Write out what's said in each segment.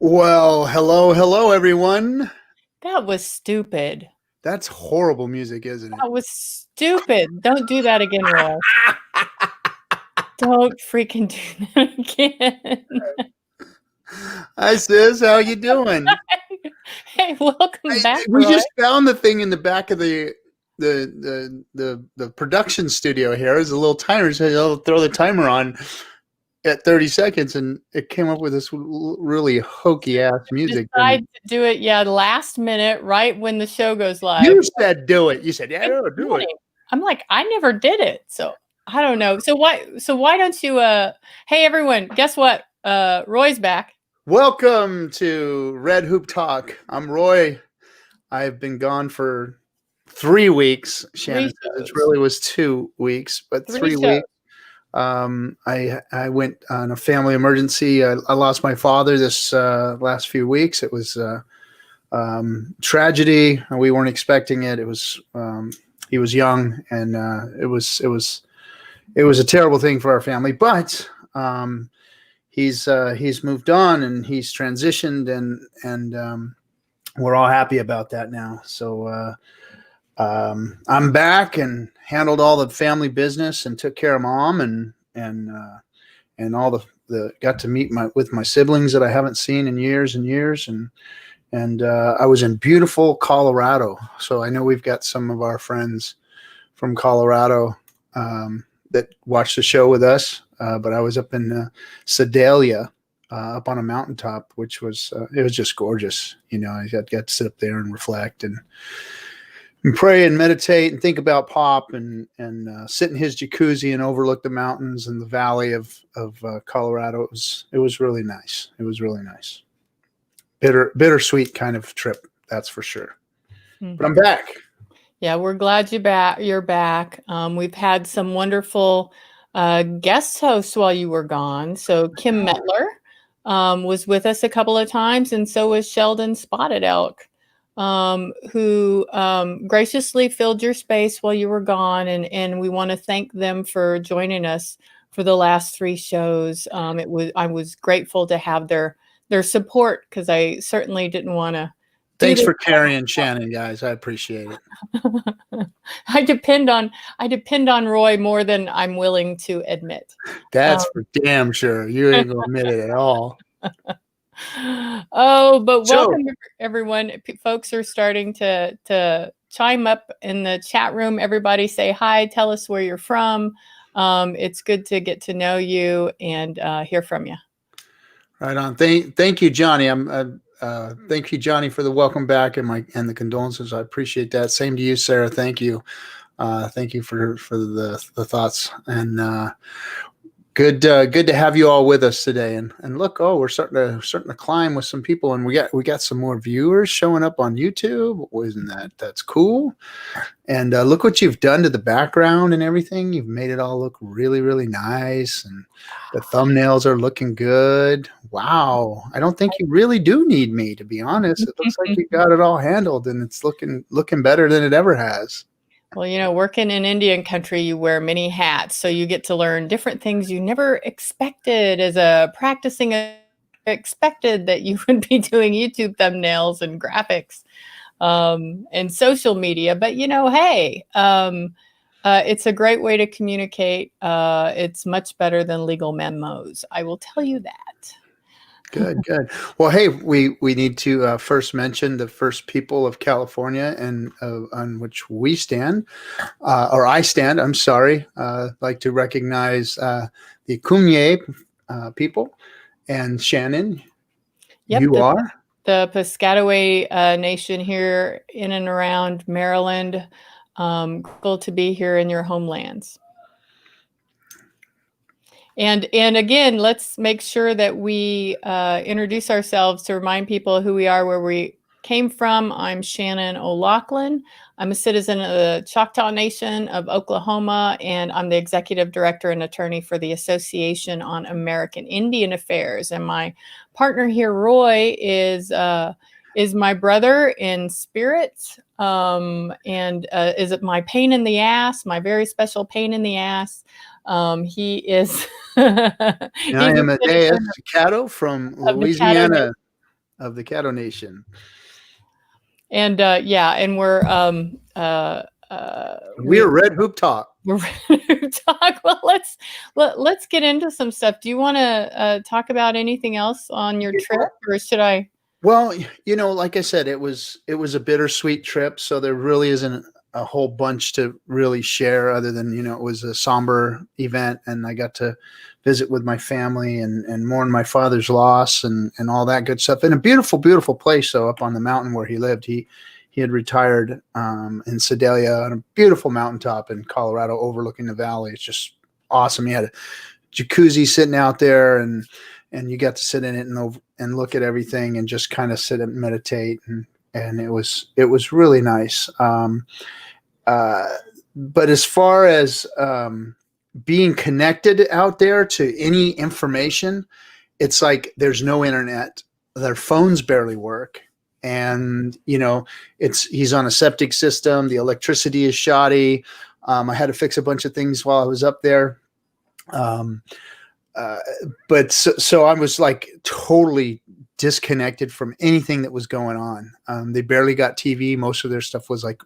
Well, hello, everyone. That was stupid. That's horrible music, isn't it? That was stupid. Don't do that again, Roy. Don't freaking do that again. Hi, sis. How you doing? Hey, welcome back, We Roy. just found the thing in the back of the production studio here. There's a little timer. So I'll throw the timer on at 30 seconds, and it came up with this really hokey ass music. Decide to do it, last minute, right when the show goes live. You said do it. You said, yeah, do it. I'm like, I never did it, so I don't know. So why don't you hey everyone, guess what? Roy's back. Welcome to Red Hoop Talk. I'm Roy. I've been gone for 3 weeks. Shannon says it really was 2 weeks, but 3 weeks. I went on a family emergency. I lost my father this last few weeks. It was tragedy. We weren't expecting it. It was he was young, and it was a terrible thing for our family. But he's moved on and he's transitioned, and we're all happy about that now. So I'm back and handled all the family business and took care of mom and all the got to meet with my siblings that I haven't seen in years and years, and I was in beautiful Colorado. So I know we've got some of our friends from Colorado that watch the show with us. But I was up in Sedalia, up on a mountaintop, which was it was just gorgeous. You know, I got to sit up there and reflect and pray and meditate and think about Pop and sit in his jacuzzi and overlook the mountains and the valley of Colorado. It was really nice. It was really nice. Bittersweet kind of trip, that's for sure. Mm-hmm. But I'm back. Yeah, we're glad you're back. We've had some wonderful guest hosts while you were gone. So Kim Metler was with us a couple of times, and so was Sheldon Spotted Elk, who graciously filled your space while you were gone, and we want to thank them for joining us for the last 3 shows. I was grateful to have their support, because I certainly didn't want to. Thanks for carrying Shannon, guys. I appreciate it. I depend on Roy more than I'm willing to admit. That's for damn sure. You ain't gonna admit it at all. Oh, but welcome everyone. Folks are starting to chime up in the chat room. Everybody say hi. Tell us where you're from. It's good to get to know you and hear from you. Right on. Thank you, Johnny. Thank you, Johnny, for the welcome back and the condolences. I appreciate that. Same to you, Sarah. Thank you. Thank you for the thoughts, and good to have you all with us today. And look, we're starting to climb with some people, and we got some more viewers showing up on YouTube. Isn't that's cool? And look what you've done to the background and everything. You've made it all look really, really nice, and the thumbnails are looking good. Wow. I don't think you really do need me, to be honest. It looks like you got it all handled, and it's looking better than it ever has. Well, working in Indian country, you wear many hats, so you get to learn different things you never expected as a practicing. Expected that you would be doing YouTube thumbnails and graphics and social media, but hey, it's a great way to communicate. It's much better than legal memos, I will tell you that. Good. Well, hey, we need to first mention the first people of California and on which we stand, or I stand. I'm sorry. Like to recognize the Kumye people, and Shannon. Yep, you are the Piscataway Nation here in and around Maryland. Cool to be here in your homelands. And again, let's make sure that we introduce ourselves to remind people who we are, where we came from. I'm Shannon O'Loughlin. I'm a citizen of the Choctaw Nation of Oklahoma, and I'm the executive director and attorney for the Association on American Indian Affairs. And my partner here, Roy, is my brother in spirit, and is my pain in the ass, my very special pain in the ass. He is. I am Adeus Cato from Louisiana. of the Caddo Nation. And and we're we're Red Hoop Talk. We're Red Hoop Talk. Well, let's get into some stuff. Do you want to talk about anything else on your trip, or should I? Well, like I said, it was a bittersweet trip, so there really isn't a whole bunch to really share other than, it was a somber event, and I got to visit with my family and mourn my father's loss and all that good stuff. In a beautiful, beautiful place, though, up on the mountain where he lived. He had retired in Sedalia on a beautiful mountaintop in Colorado overlooking the valley. It's just awesome. He had a jacuzzi sitting out there, and you got to sit in it and look at everything and just kind of sit and meditate. And it was really nice. But as far as being connected out there to any information, it's like there's no internet. Their phones barely work. And, he's on a septic system. The electricity is shoddy. I had to fix a bunch of things while I was up there. But so I was like totally disconnected from anything that was going on. They barely got TV. Most of their stuff was like,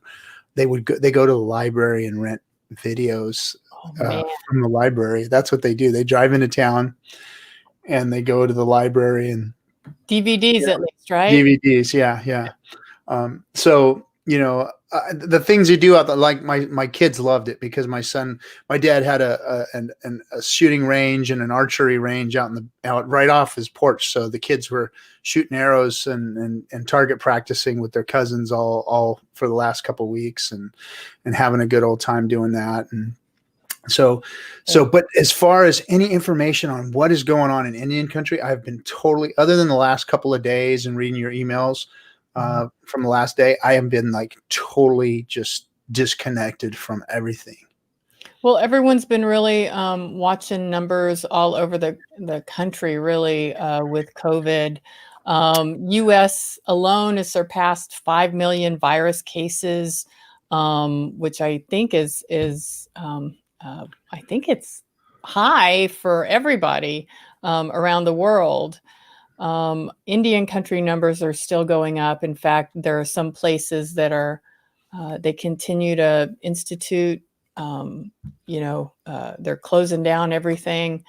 they go to the library and rent videos from the library. That's what they do. They drive into town and they go to the library and DVDs at least, right? DVDs. Yeah. So, the things you do out there, like my kids loved it because my dad had a shooting range and an archery range out right off his porch. So the kids were shooting arrows and target practicing with their cousins all for the last couple of weeks and having a good old time doing that. And so, but as far as any information on what is going on in Indian country, I've been totally, other than the last couple of days and reading your emails, from the last day, I have been like totally just disconnected from everything. Well, everyone's been really watching numbers all over the country, really, with COVID. U.S. alone has surpassed 5 million virus cases, which I think is I think it's high for everybody around the world. Indian country numbers are still going up. In fact, there are some places that are, they continue to institute, they're closing down everything.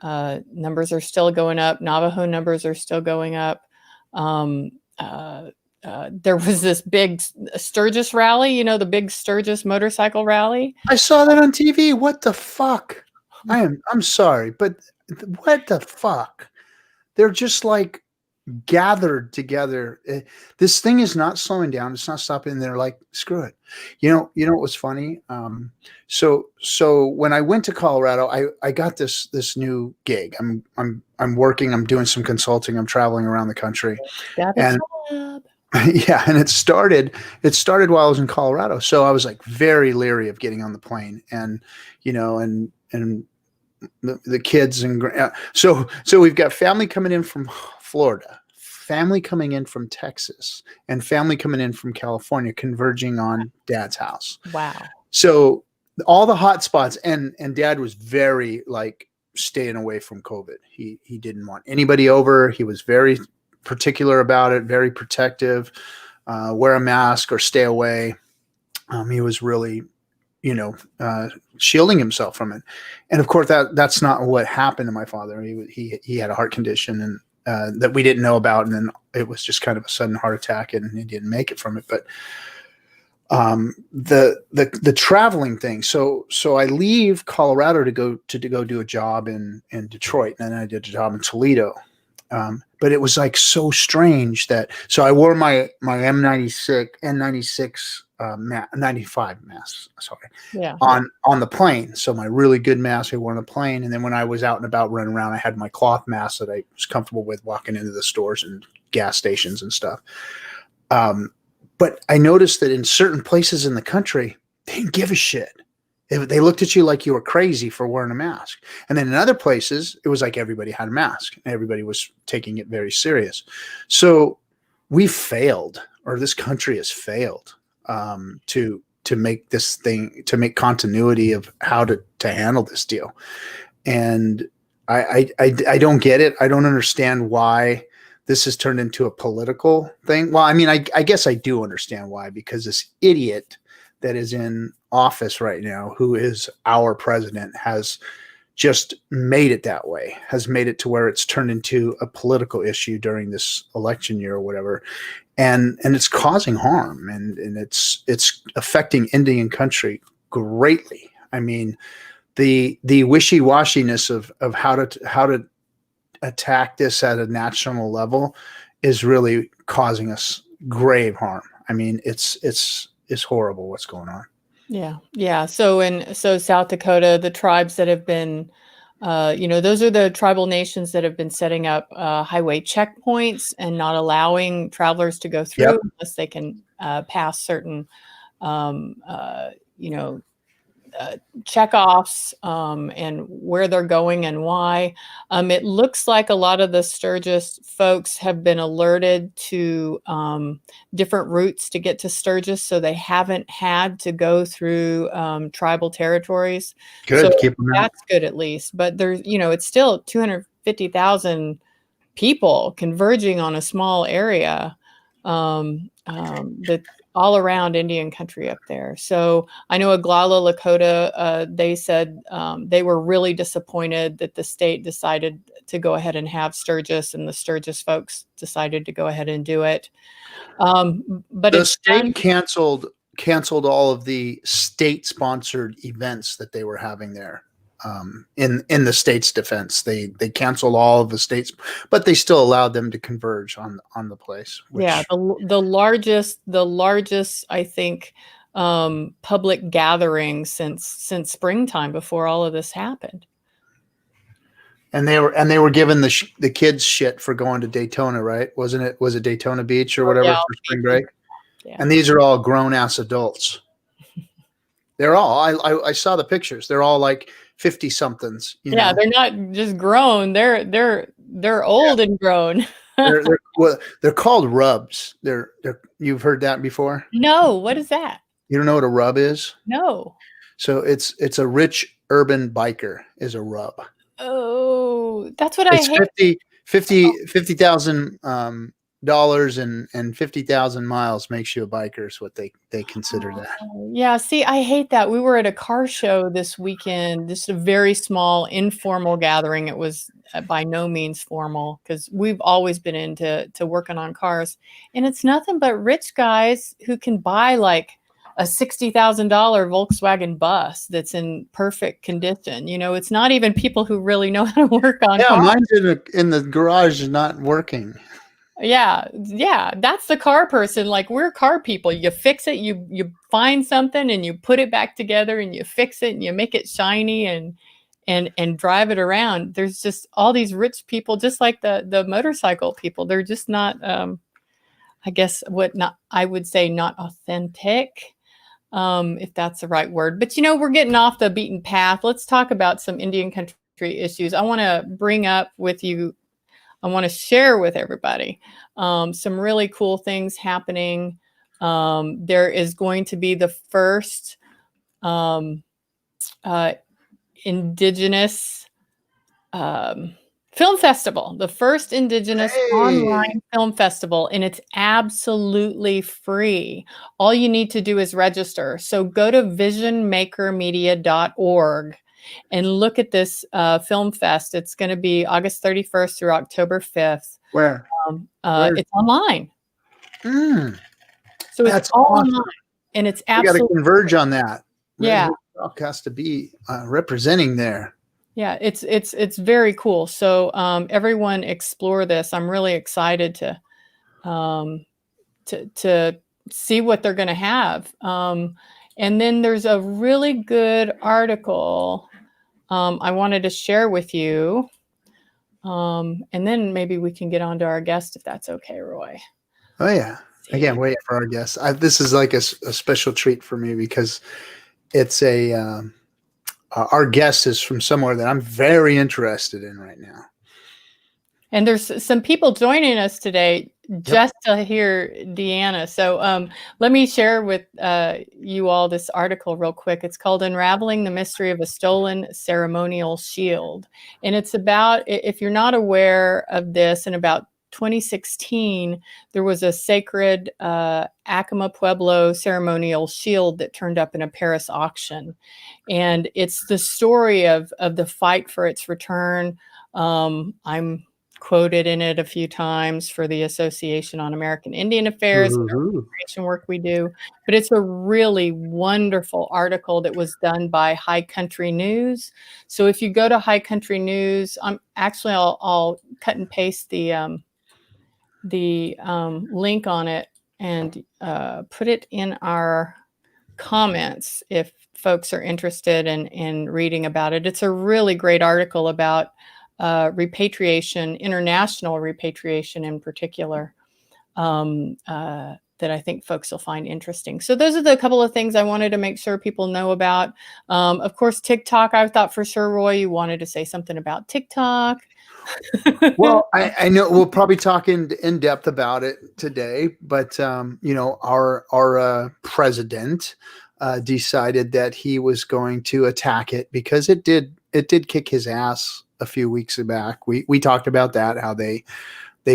Numbers are still going up. Navajo numbers are still going up. There was this big Sturgis rally, the big Sturgis motorcycle rally. I saw that on TV. What the fuck? I'm sorry, but what the fuck? They're just like gathered together. This thing is not slowing down. It's not stopping. They're like, screw it. You know what was funny? So when I went to Colorado, I got this new gig. I'm working. I'm doing some consulting. I'm traveling around the country. And yeah, and it started while I was in Colorado. So I was like very leery of getting on the plane, and the kids and so we've got family coming in from Florida, family coming in from Texas, and family coming in from California, converging on Dad's house. Wow. So all the hot spots, and Dad was very like staying away from COVID. He didn't want anybody over. He was very particular about it, very protective, wear a mask or stay away. He was really shielding himself from it. And of course that's not what happened to my father. He had a heart condition and that we didn't know about. And then it was just kind of a sudden heart attack and he didn't make it from it. But the traveling thing. So I leave Colorado to go do a job in Detroit. And then I did a job in Toledo. But it was like so strange so I wore my N96 95 mask, on the plane. So my really good mask I wore on the plane. And then when I was out and about running around, I had my cloth mask that I was comfortable with walking into the stores and gas stations and stuff. But I noticed that in certain places in the country, they didn't give a shit. They looked at you like you were crazy for wearing a mask. And then in other places, it was like everybody had a mask and everybody was taking it very serious. So we failed, or this country has failed, to make this thing, to make continuity of how to handle this deal. And I don't get it. I don't understand why this has turned into a political thing. Well, I mean, I guess I do understand why, because this idiot that is in office right now, who is our president, has just made it that way, has made it to where it's turned into a political issue during this election year or whatever. And it's causing harm, and it's affecting Indian country greatly. I mean, the wishy-washiness of how to attack this at a national level is really causing us grave harm. I mean, it's horrible what's going on. Yeah. So South Dakota, the tribes that have been, those are the tribal nations that have been setting up highway checkpoints and not allowing travelers to go through unless they can pass certain, checkoffs and where they're going and why. It looks like a lot of the Sturgis folks have been alerted to different routes to get to Sturgis, so they haven't had to go through tribal territories. Good, So keep them out. that's good at least. But there's, it's still 250,000 people converging on a small area that's all around Indian country up there. So I know Oglala, Lakota, they said they were really disappointed that the state decided to go ahead and have Sturgis, and the Sturgis folks decided to go ahead and do it. But The state canceled all of the state-sponsored events that they were having there. In the state's defense, they canceled all of the states, but they still allowed them to converge on the place. The largest I think public gathering since springtime, before all of this happened. And they were given the kids shit for going to Daytona, right? Was it Daytona Beach or whatever for spring break? Yeah. And these are all grown ass adults. They're all I saw the pictures. They're all like 50 somethings. They're not just grown. They're old and grown. they're called rubs. You've heard that before? No, what is that? You don't know what a rub is? No. So it's a rich urban biker is a rub. Oh, that's what I hate. $50,000 and 50,000 miles makes you a biker is what they consider that. Yeah, see, I hate that. We were at a car show this weekend, just a very small informal gathering. It was by no means formal, because we've always been into working on cars, and it's nothing but rich guys who can buy like a $60,000 Volkswagen bus that's in perfect condition. It's not even people who really know how to work on cars. Mine's in the garage is not working. Yeah, that's the car person. Like, we're car people. You fix it, you find something and you put it back together and you fix it and you make it shiny and drive it around. There's just all these rich people, just like the motorcycle people. They're just not I guess I would say not authentic, if that's the right word. But we're getting off the beaten path. Let's talk about some Indian country issues. I want to bring up with you, I want to share with everybody some really cool things happening. There is going to be the first Indigenous film festival, the first Indigenous online film festival, and it's absolutely free. All you need to do is register. So go to visionmakermedia.org and look at this film fest. It's going to be August 31st through October 5th. Where? It's online. So That's all awesome. online, and it's We got to absolutely converge on that. Yeah. Red has to be representing there. Yeah, it's very cool. So everyone explore this. I'm really excited to see what they're going to have. And then there's a really good article I wanted to share with you. And then maybe we can get on to our guest, if that's okay, Roy. Oh yeah. I can't wait for our guest. This is like a special treat for me, because it's our guest is from somewhere that I'm very interested in right now. And there's some people joining us today just to hear DeAnna. So let me share with you all this article real quick. It's called Unraveling the Mystery of a Stolen Ceremonial Shield. And it's about, if you're not aware of this, and about 2016, there was a sacred Acoma Pueblo ceremonial shield that turned up in a Paris auction. And it's the story of the fight for its return. I'm quoted in it a few times for the Association on American Indian Affairs, and work we do. But it's a really wonderful article that was done by High Country News. So if you go to High Country News, I'll cut and paste the link on it and put it in our comments if folks are interested in reading about it. It's a really great article about repatriation, international repatriation in particular, that I think folks will find interesting. So those are the couple of things I wanted to make sure people know about. Of course, TikTok, I thought for sure, Roy, you wanted to say something about TikTok. Well, I know we'll probably talk in depth about it today, but our president decided that he was going to attack it because it did kick his ass a few weeks back. We talked about that, how they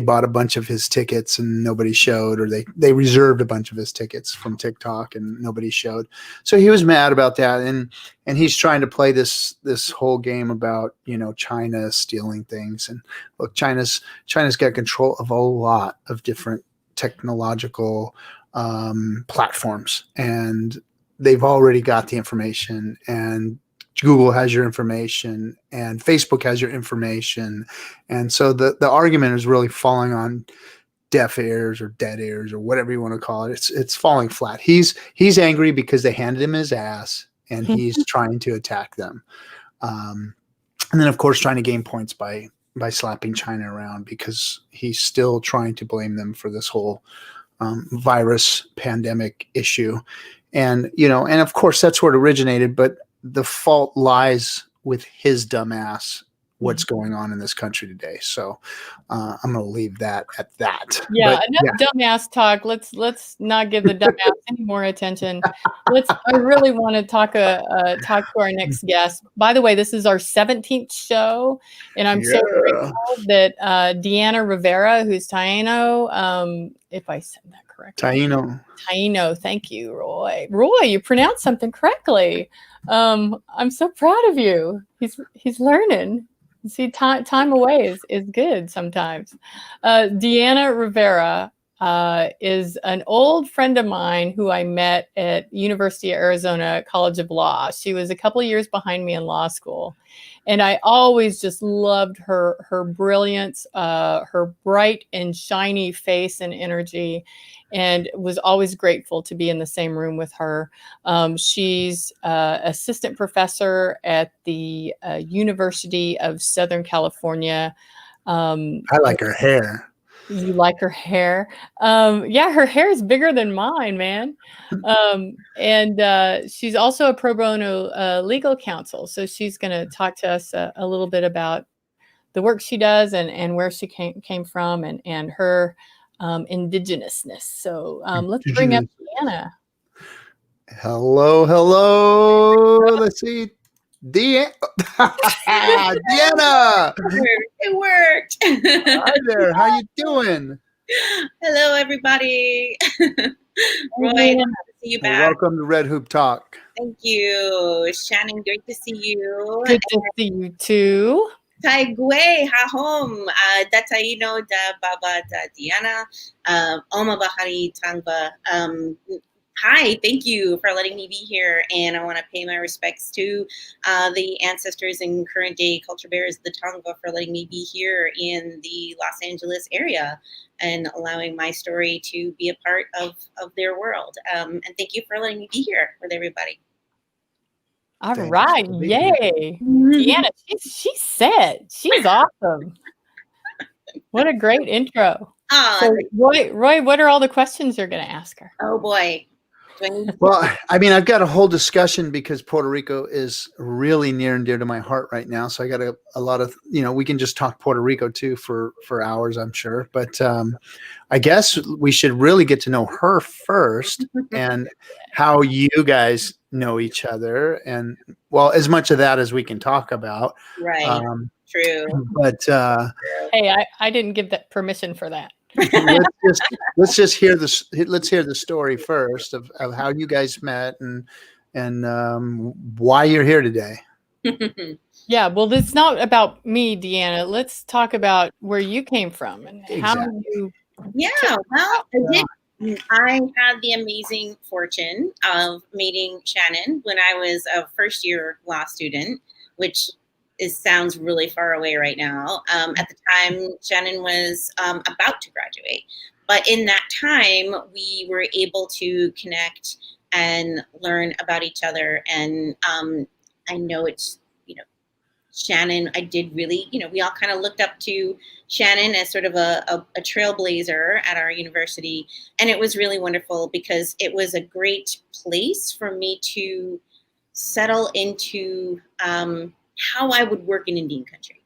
bought a bunch of his tickets and nobody showed, or they reserved a bunch of his tickets from TikTok and nobody showed. So he was mad about that. And he's trying to play this whole game about, China stealing things. And look, China's got control of a lot of different technological platforms, and they've already got the information, and Google has your information and Facebook has your information. And so the argument is really falling on deaf ears or dead ears or whatever you want to call it. It's falling flat. He's angry because they handed him his ass and he's trying to attack them. And then of course trying to gain points by slapping China around because he's still trying to blame them for this whole virus pandemic issue. And, and of course that's where it originated, but the fault lies with his dumbass, what's going on in this country today. So I'm going to leave that at that. Yeah, dumbass talk. Let's not give the dumbass any more attention. I really want to talk to our next guest. By the way, this is our 17th show, and I'm so grateful that DeAnna Rivera, who's Taino, if I said that correctly. Taino. Thank you, Roy. Roy, you pronounced something correctly. I'm so proud of you. He's learning. See, time away is good sometimes. DeAnna Rivera is an old friend of mine who I met at University of Arizona College of Law. She was a couple of years behind me in law school. And I always just loved her brilliance, her bright and shiny face and energy, and was always grateful to be in the same room with her. She's assistant professor at the University of Southern California. I like her hair. You like her hair? Yeah, her hair is bigger than mine, man. And she's also a pro bono legal counsel. So she's going to talk to us a little bit about the work she does and where she came from and her indigenousness. So let's bring up DeAnna. Hello. Let's see. DeAnna. It worked. Hi there. How you doing? Hello, everybody. Roy, nice to see you back. Welcome to Red Hoop Talk. Thank you. Shannon, great to see you. Good to see you too. Taigwe, hahom, da Taino, da Baba, da DeAnna, Oma Bahari Tangba. Hi, thank you for letting me be here, and I want to pay my respects to the ancestors and current day culture bearers of the Tongva for letting me be here in the Los Angeles area and allowing my story to be a part of their world. And thank you for letting me be here with everybody. All right, yay. DeAnna, she's set. She's awesome. What a great intro. So, Roy, what are all the questions you're going to ask her? Oh, boy. Do I need to- Well, I mean, I've got a whole discussion because Puerto Rico is really near and dear to my heart right now. So I got a lot of, we can just talk Puerto Rico too for hours, I'm sure. But I guess we should really get to know her first and how you guys know each other. And well, as much of that as we can talk about. Right. True. But Hey, I didn't give that permission for that. let's just hear this. Let's hear the story first of how you guys met and why you're here today. Yeah, well, it's not about me, DeAnna. Let's talk about where you came from and how Exactly. you. Yeah, well, I had the amazing fortune of meeting Shannon when I was a first-year law student, which sounds really far away right now. At the time, Shannon was about to graduate. But in that time, we were able to connect and learn about each other. And I know it's, Shannon, I did really, we all kind of looked up to Shannon as sort of a trailblazer at our university. And it was really wonderful because it was a great place for me to settle into how I would work in Indian country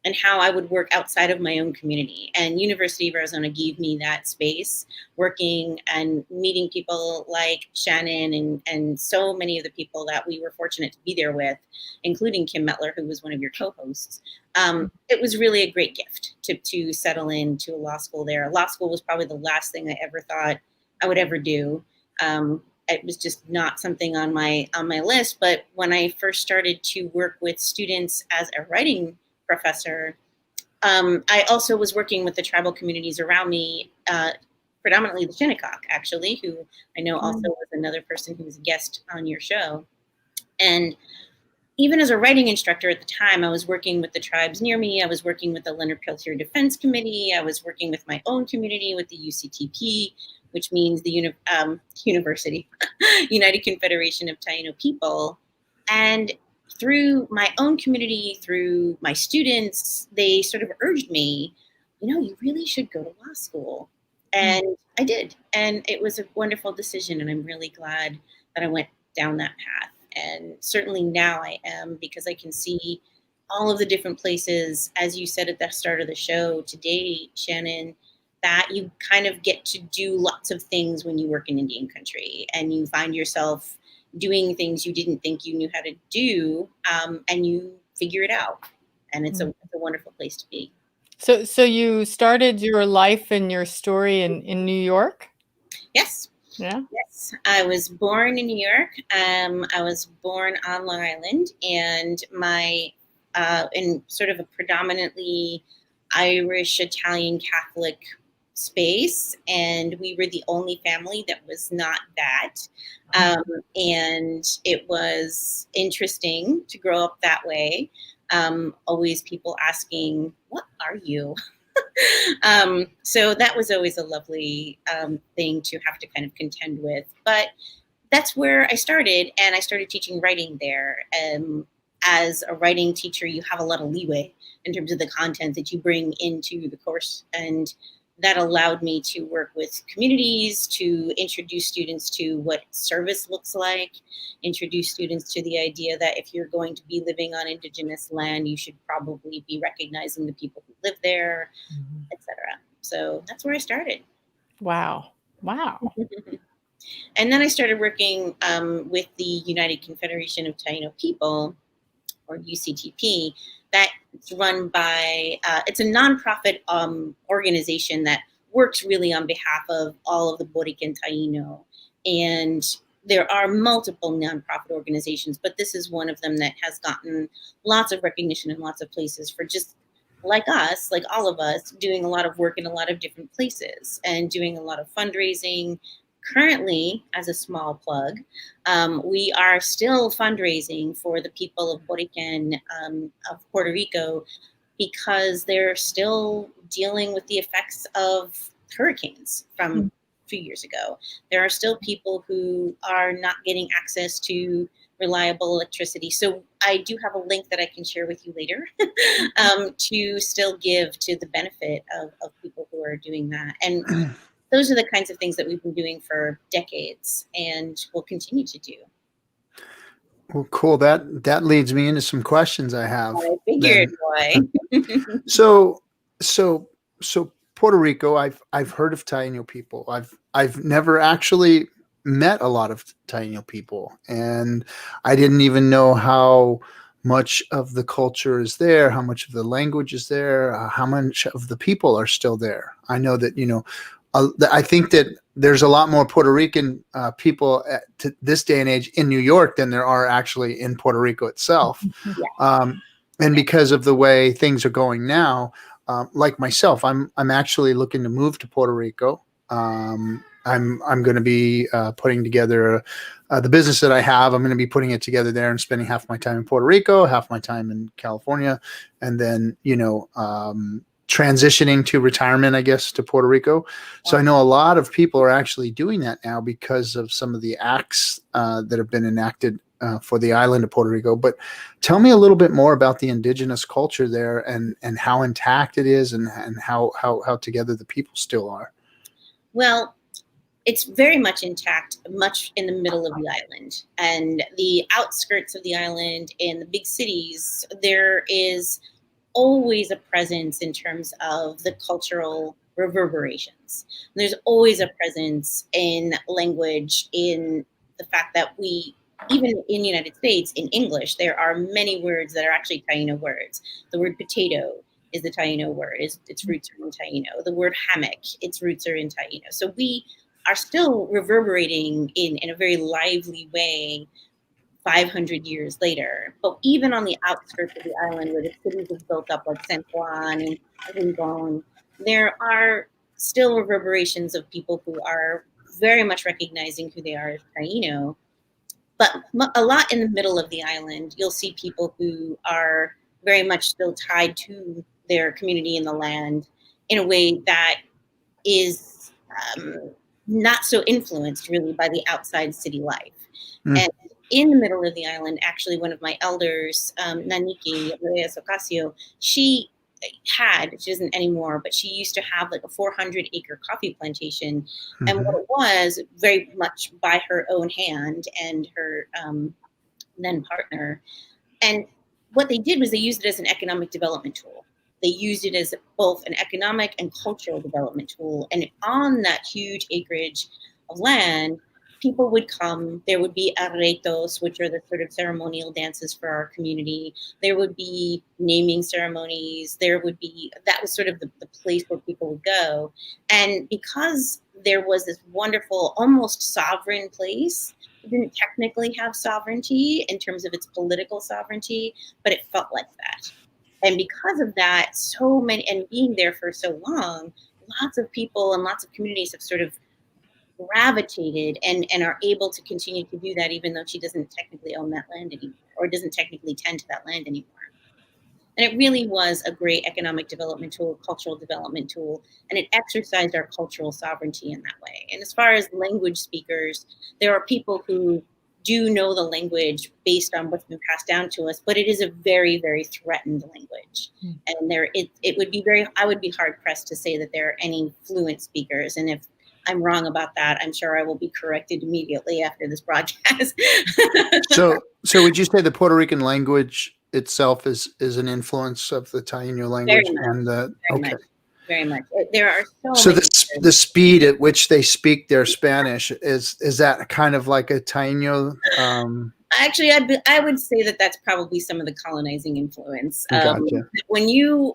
and how I would work outside of my own community. And University of Arizona gave me that space, working and meeting people like Shannon and so many of the people that we were fortunate to be there with, including Kim Metler, who was one of your co-hosts. It was really a great gift to settle into a law school there. Law school was probably the last thing I ever thought I would ever do. It was just not something on my list. But when I first started to work with students as a writing professor, I also was working with the tribal communities around me, predominantly the Shinnecock, actually, who I know also was another person who was a guest on your show. And even as a writing instructor at the time, I was working with the tribes near me. I was working with the Leonard Peltier Defense Committee. I was working with my own community, with the UCTP, which means the University, United Confederation of Taino People. And through my own community, through my students, they sort of urged me, you really should go to law school. And I did. And it was a wonderful decision. And I'm really glad that I went down that path. And certainly now I am, because I can see all of the different places, as you said at the start of the show today, Shannon, that you kind of get to do lots of things when you work in Indian country, and you find yourself doing things you didn't think you knew how to do, and you figure it out. And it's a wonderful place to be. So you started your life and your story in New York? Yes. Yeah. Yes. I was born in New York. I was born on Long Island, and in sort of a predominantly Irish, Italian, Catholic space, and we were the only family that was not that. And it was interesting to grow up that way. Always people asking, "What are you?" So that was always a lovely thing to have to kind of contend with. But that's where I started, and I started teaching writing there. As a writing teacher, you have a lot of leeway in terms of the content that you bring into the course, and that allowed me to work with communities, to introduce students to what service looks like, introduce students to the idea that if you're going to be living on Indigenous land, you should probably be recognizing the people who live there, etc. So that's where I started. Wow. And then I started working with the United Confederation of Taino People, or UCTP, that's run by, it's a nonprofit organization that works really on behalf of all of the Boriken Taino. And there are multiple nonprofit organizations, but this is one of them that has gotten lots of recognition in lots of places for just like us, like all of us, doing a lot of work in a lot of different places and doing a lot of fundraising. Currently, as a small plug, we are still fundraising for the people of Boriken, of Puerto Rico, because they're still dealing with the effects of hurricanes from a few years ago. There are still people who are not getting access to reliable electricity. So I do have a link that I can share with you later to still give to the benefit of people who are doing that. And those are the kinds of things that we've been doing for decades and will continue to do. Well, cool. That leads me into some questions I have. I figured, then. boy. So Puerto Rico, I've heard of Taino people. I've never actually met a lot of Taino people, and I didn't even know how much of the culture is there, how much of the language is there, how much of the people are still there. I know that, I think that there's a lot more Puerto Rican people to this day and age in New York than there are actually in Puerto Rico itself. Yeah. And because of the way things are going now, like myself, I'm actually looking to move to Puerto Rico. I'm going to be putting together the business that I have. I'm going to be putting it together there and spending half my time in Puerto Rico, half my time in California, and then transitioning to retirement, I guess, to Puerto Rico. So I know a lot of people are actually doing that now because of some of the acts that have been enacted for the island of Puerto Rico. But tell me a little bit more about the indigenous culture there and how intact it is and how together the people still are. Well, it's very much intact, much in the middle of the island. And the outskirts of the island and the big cities, there is always a presence in terms of the cultural reverberations. There's always a presence in language, in the fact that even in the United States, in English, there are many words that are actually Taino words. The word potato is the Taino word, its roots are in Taino. The word hammock, its roots are in Taino. So we are still reverberating in a very lively way 500 years later. But even on the outskirts of the island where the cities have built up like San Juan and Rincon, there are still reverberations of people who are very much recognizing who they are as Taino. But a lot in the middle of the island, you'll see people who are very much still tied to their community in the land in a way that is not so influenced really by the outside city life. And in the middle of the island, actually, one of my elders, Naniki Reyes Ocasio, she doesn't anymore, but she used to have like a 400-acre coffee plantation. Mm-hmm. And what it was, very much by her own hand and her then partner. And what they did was they used it as an economic development tool. They used it as both an economic and cultural development tool. And on that huge acreage of land, people would come. There would be arretos, which are the sort of ceremonial dances for our community. There would be naming ceremonies. That was sort of the place where people would go. And because there was this wonderful, almost sovereign place, it didn't technically have sovereignty in terms of its political sovereignty, but it felt like that. And because of that, so many, and being there for so long, lots of people and lots of communities have sort of gravitated and are able to continue to do that, even though she doesn't technically own that land anymore, or doesn't technically tend to that land anymore. And it really was a great economic development tool, cultural development tool, and it exercised our cultural sovereignty in that way. And as far as language speakers, there are people who do know the language based on what's been passed down to us, but it is a very, very threatened language. And I would be hard pressed to say that there are any fluent speakers. And if I'm wrong about that, I'm sure I will be corrected immediately after this broadcast. So would you say the Puerto Rican language itself is an influence of the Taino language? Very much. There are so the speed at which they speak their Spanish is that kind of like a Taino? Actually, I would say that that's probably some of the colonizing influence. Gotcha. When you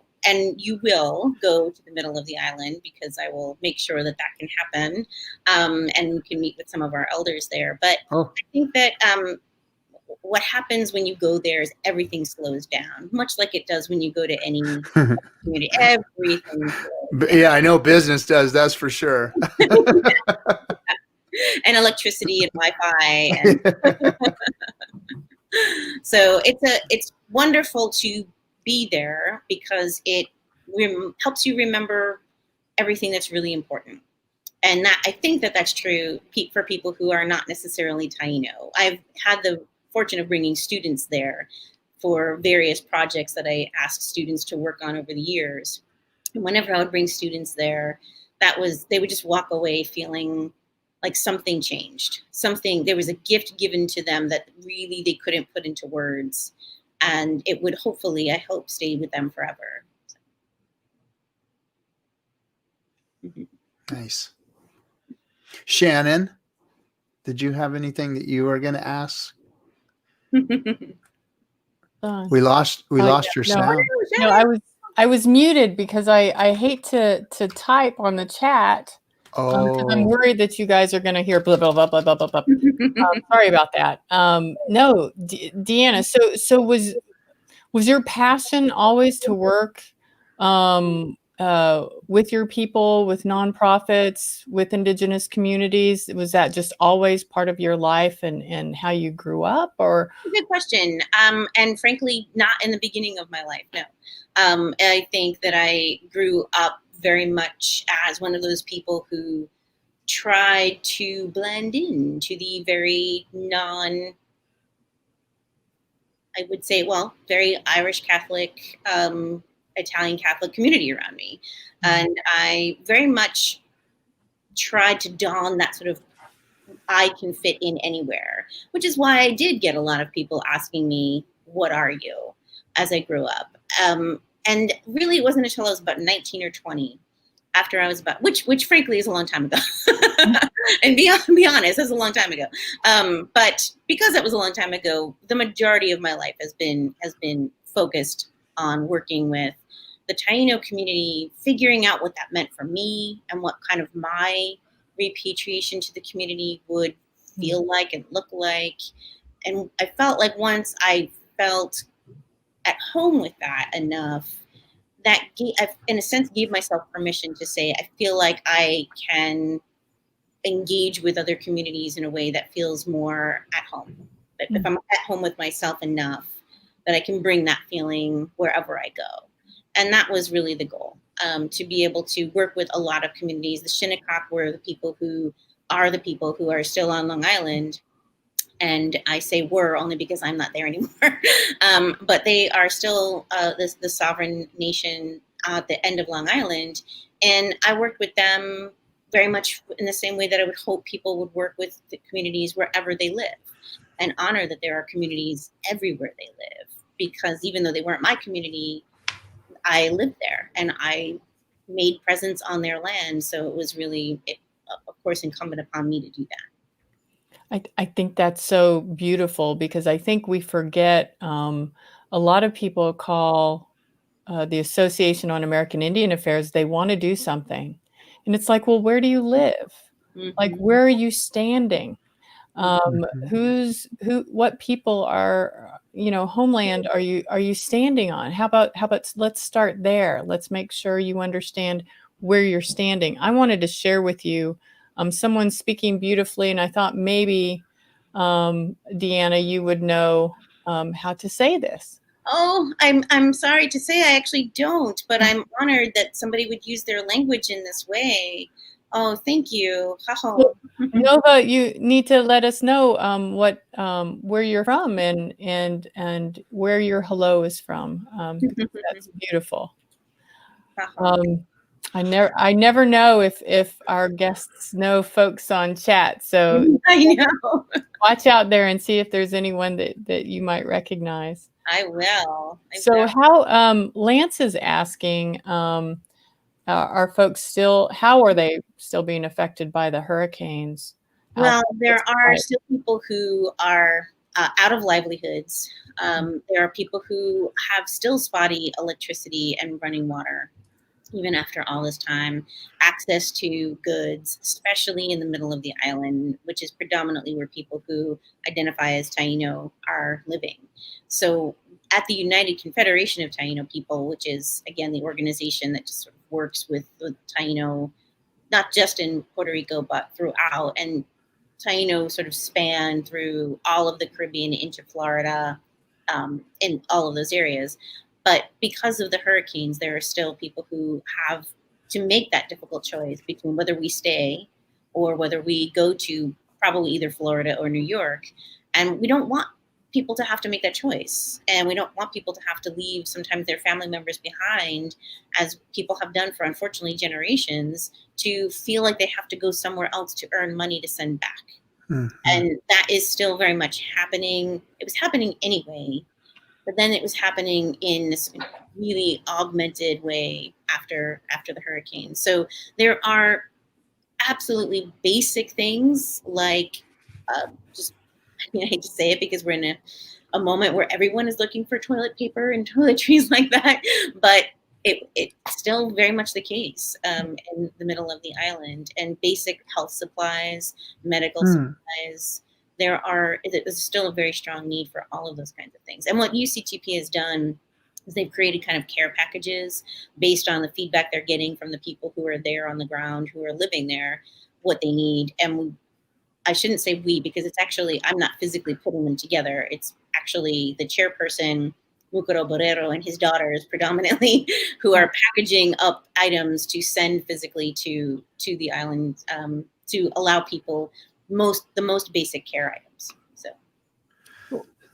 will go to the middle of the island, because I will make sure that can happen, and you can meet with some of our elders there. But I think that what happens when you go there is everything slows down, much like it does when you go to any community. Everything. Yeah, I know business does. That's for sure. And electricity and Wi-Fi. So it's wonderful to be there because it helps you remember everything that's really important. And I think that that's true for people who are not necessarily Taino. I've had the fortune of bringing students there for various projects that I asked students to work on over the years. And whenever I would bring students there, they would just walk away feeling like something changed. There was a gift given to them that really they couldn't put into words. And it would hopefully, I hope, stay with them forever. Nice. Shannon, did you have anything that you were going to ask? We lost your sound. No, I was muted because I hate to type on the chat. Because I'm worried that you guys are going to hear blah blah blah blah blah blah blah. Sorry about that. No, DeAnna. So was your passion always to work with your people, with nonprofits, with Indigenous communities? Was that just always part of your life and how you grew up, or? Good question. And frankly, not in the beginning of my life. No. I think that I grew up very much as one of those people who tried to blend in to the very I would say, well, very Irish Catholic, Italian Catholic community around me. And I very much tried to don that sort of, I can fit in anywhere, which is why I did get a lot of people asking me, what are you, as I grew up. And really it wasn't until I was about 19 or 20, after I was about, which frankly is a long time ago. And be honest, that's a long time ago. But because that was a long time ago, the majority of my life has been focused on working with the Taino community, figuring out what that meant for me and what kind of my repatriation to the community would feel like and look like. And I felt like once I felt at home with that enough, that in a sense gave myself permission to say, I feel like I can engage with other communities in a way that feels more at home. But if I'm at home with myself enough, that I can bring that feeling wherever I go. And that was really the goal, to be able to work with a lot of communities. The Shinnecock were the people who are still on Long Island. And I say were only because I'm not there anymore. But they are still the sovereign nation at the end of Long Island. And I worked with them very much in the same way that I would hope people would work with the communities wherever they live, and honor that there are communities everywhere they live. Because even though they weren't my community, I lived there and I made presence on their land. So it was really, of course, incumbent upon me to do that. I think that's so beautiful, because I think we forget, a lot of people call the Association on American Indian Affairs, they want to do something. And it's like, well, where do you live? Like, where are you standing? What people are, homeland are you standing on? How about let's start there. Let's make sure you understand where you're standing. I wanted to share with you, someone speaking beautifully, and I thought maybe, DeAnna, you would know how to say this. Oh, I'm sorry to say I actually don't, but I'm honored that somebody would use their language in this way. Oh, thank you. Well, Nova, you need to let us know where you're from and where your hello is from. That's beautiful. I never know if our guests know folks on chat, so I know. Watch out there and see if there's anyone that you might recognize. I will. How Lance is asking, are folks how are they still being affected by the hurricanes? Well, there are still people who are out of livelihoods. There are people who have still spotty electricity and running water, even after all this time. Access to goods, especially in the middle of the island, which is predominantly where people who identify as Taino are living. So at the United Confederation of Taino People, which is, again, the organization that just sort of works with the Taino, not just in Puerto Rico, but throughout, and Taino sort of span through all of the Caribbean into Florida, in all of those areas. But because of the hurricanes, there are still people who have to make that difficult choice between whether we stay or whether we go to probably either Florida or New York. And we don't want people to have to make that choice. And we don't want people to have to leave sometimes their family members behind, as people have done for, unfortunately, generations, to feel like they have to go somewhere else to earn money to send back. Mm-hmm. And that is still very much happening. It was happening anyway, but then it was happening in this really augmented way after the hurricane. So there are absolutely basic things like just, I hate to say it because we're in a moment where everyone is looking for toilet paper and toiletries like that, but it's still very much the case in the middle of the island. And basic health supplies, medical supplies, there's still a very strong need for all of those kinds of things. And what UCTP has done is they've created kind of care packages based on the feedback they're getting from the people who are there on the ground, who are living there, what they need. And I shouldn't say we, because it's actually, I'm not physically putting them together. It's actually the chairperson, Mcgirt, and his daughters predominantly, who are packaging up items to send physically to the island to allow people the most basic care items.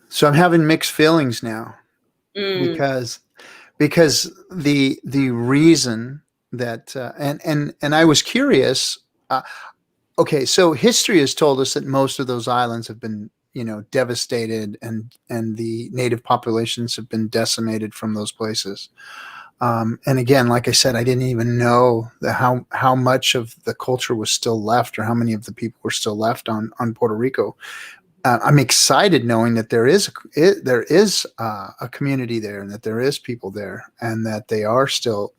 So I'm having mixed feelings now because the reason that and I was curious. Okay, so history has told us that most of those islands have been, devastated, and the native populations have been decimated from those places. And again, like I said, I didn't even know how much of the culture was still left, or how many of the people were still left on Puerto Rico. I'm excited knowing that there is a community there, and that there is people there, and that they are still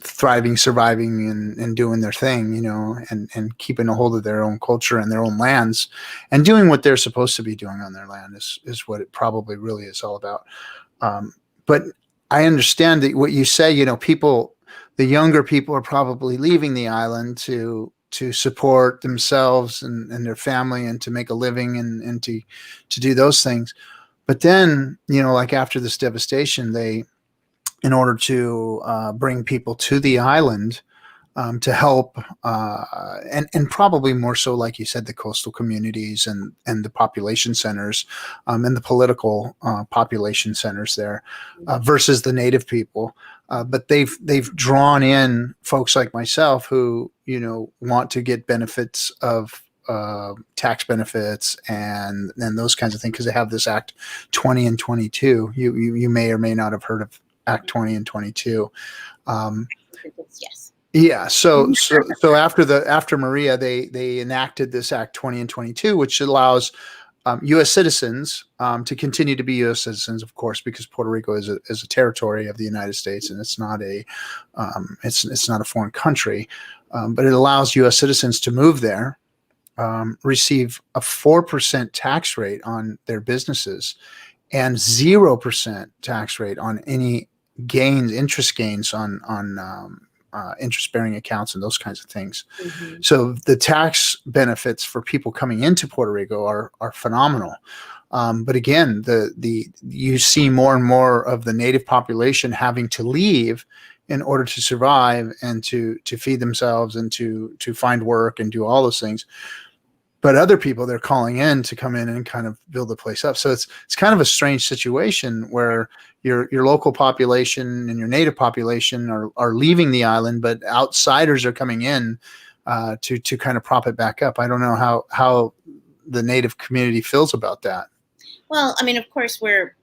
thriving, surviving, and doing their thing, and keeping a hold of their own culture and their own lands, and doing what they're supposed to be doing on their land is what it probably really is all about. But I understand that what you say, the younger people are probably leaving the island to support themselves and their family, and to make a living, and to do those things. But then, like after this devastation, in order to bring people to the island to help, and probably more so, like you said, the coastal communities and the population centers, and the political population centers there, versus the native people. But they've drawn in folks like myself who want to get benefits of tax benefits and those kinds of things, because they have this Act 20 and 22. You may or may not have heard of Act 20 and 22. Yes. Yeah. So after Maria, they enacted this Act 20 and 22, which allows U.S. citizens to continue to be U.S. citizens, of course, because Puerto Rico is a territory of the United States, and it's not a foreign country. But it allows U.S. citizens to move there, receive a 4% tax rate on their businesses, and 0% tax rate on any interest gains on interest-bearing accounts and those kinds of things. Mm-hmm. So the tax benefits for people coming into Puerto Rico are phenomenal. But again, you see more and more of the native population having to leave in order to survive, and to feed themselves, and to find work and do all those things. But other people, they're calling in to come in and kind of build the place up. So it's kind of a strange situation where your local population and your native population are leaving the island, but outsiders are coming in to kind of prop it back up. I don't know how the native community feels about that. Well, I mean, of course, we're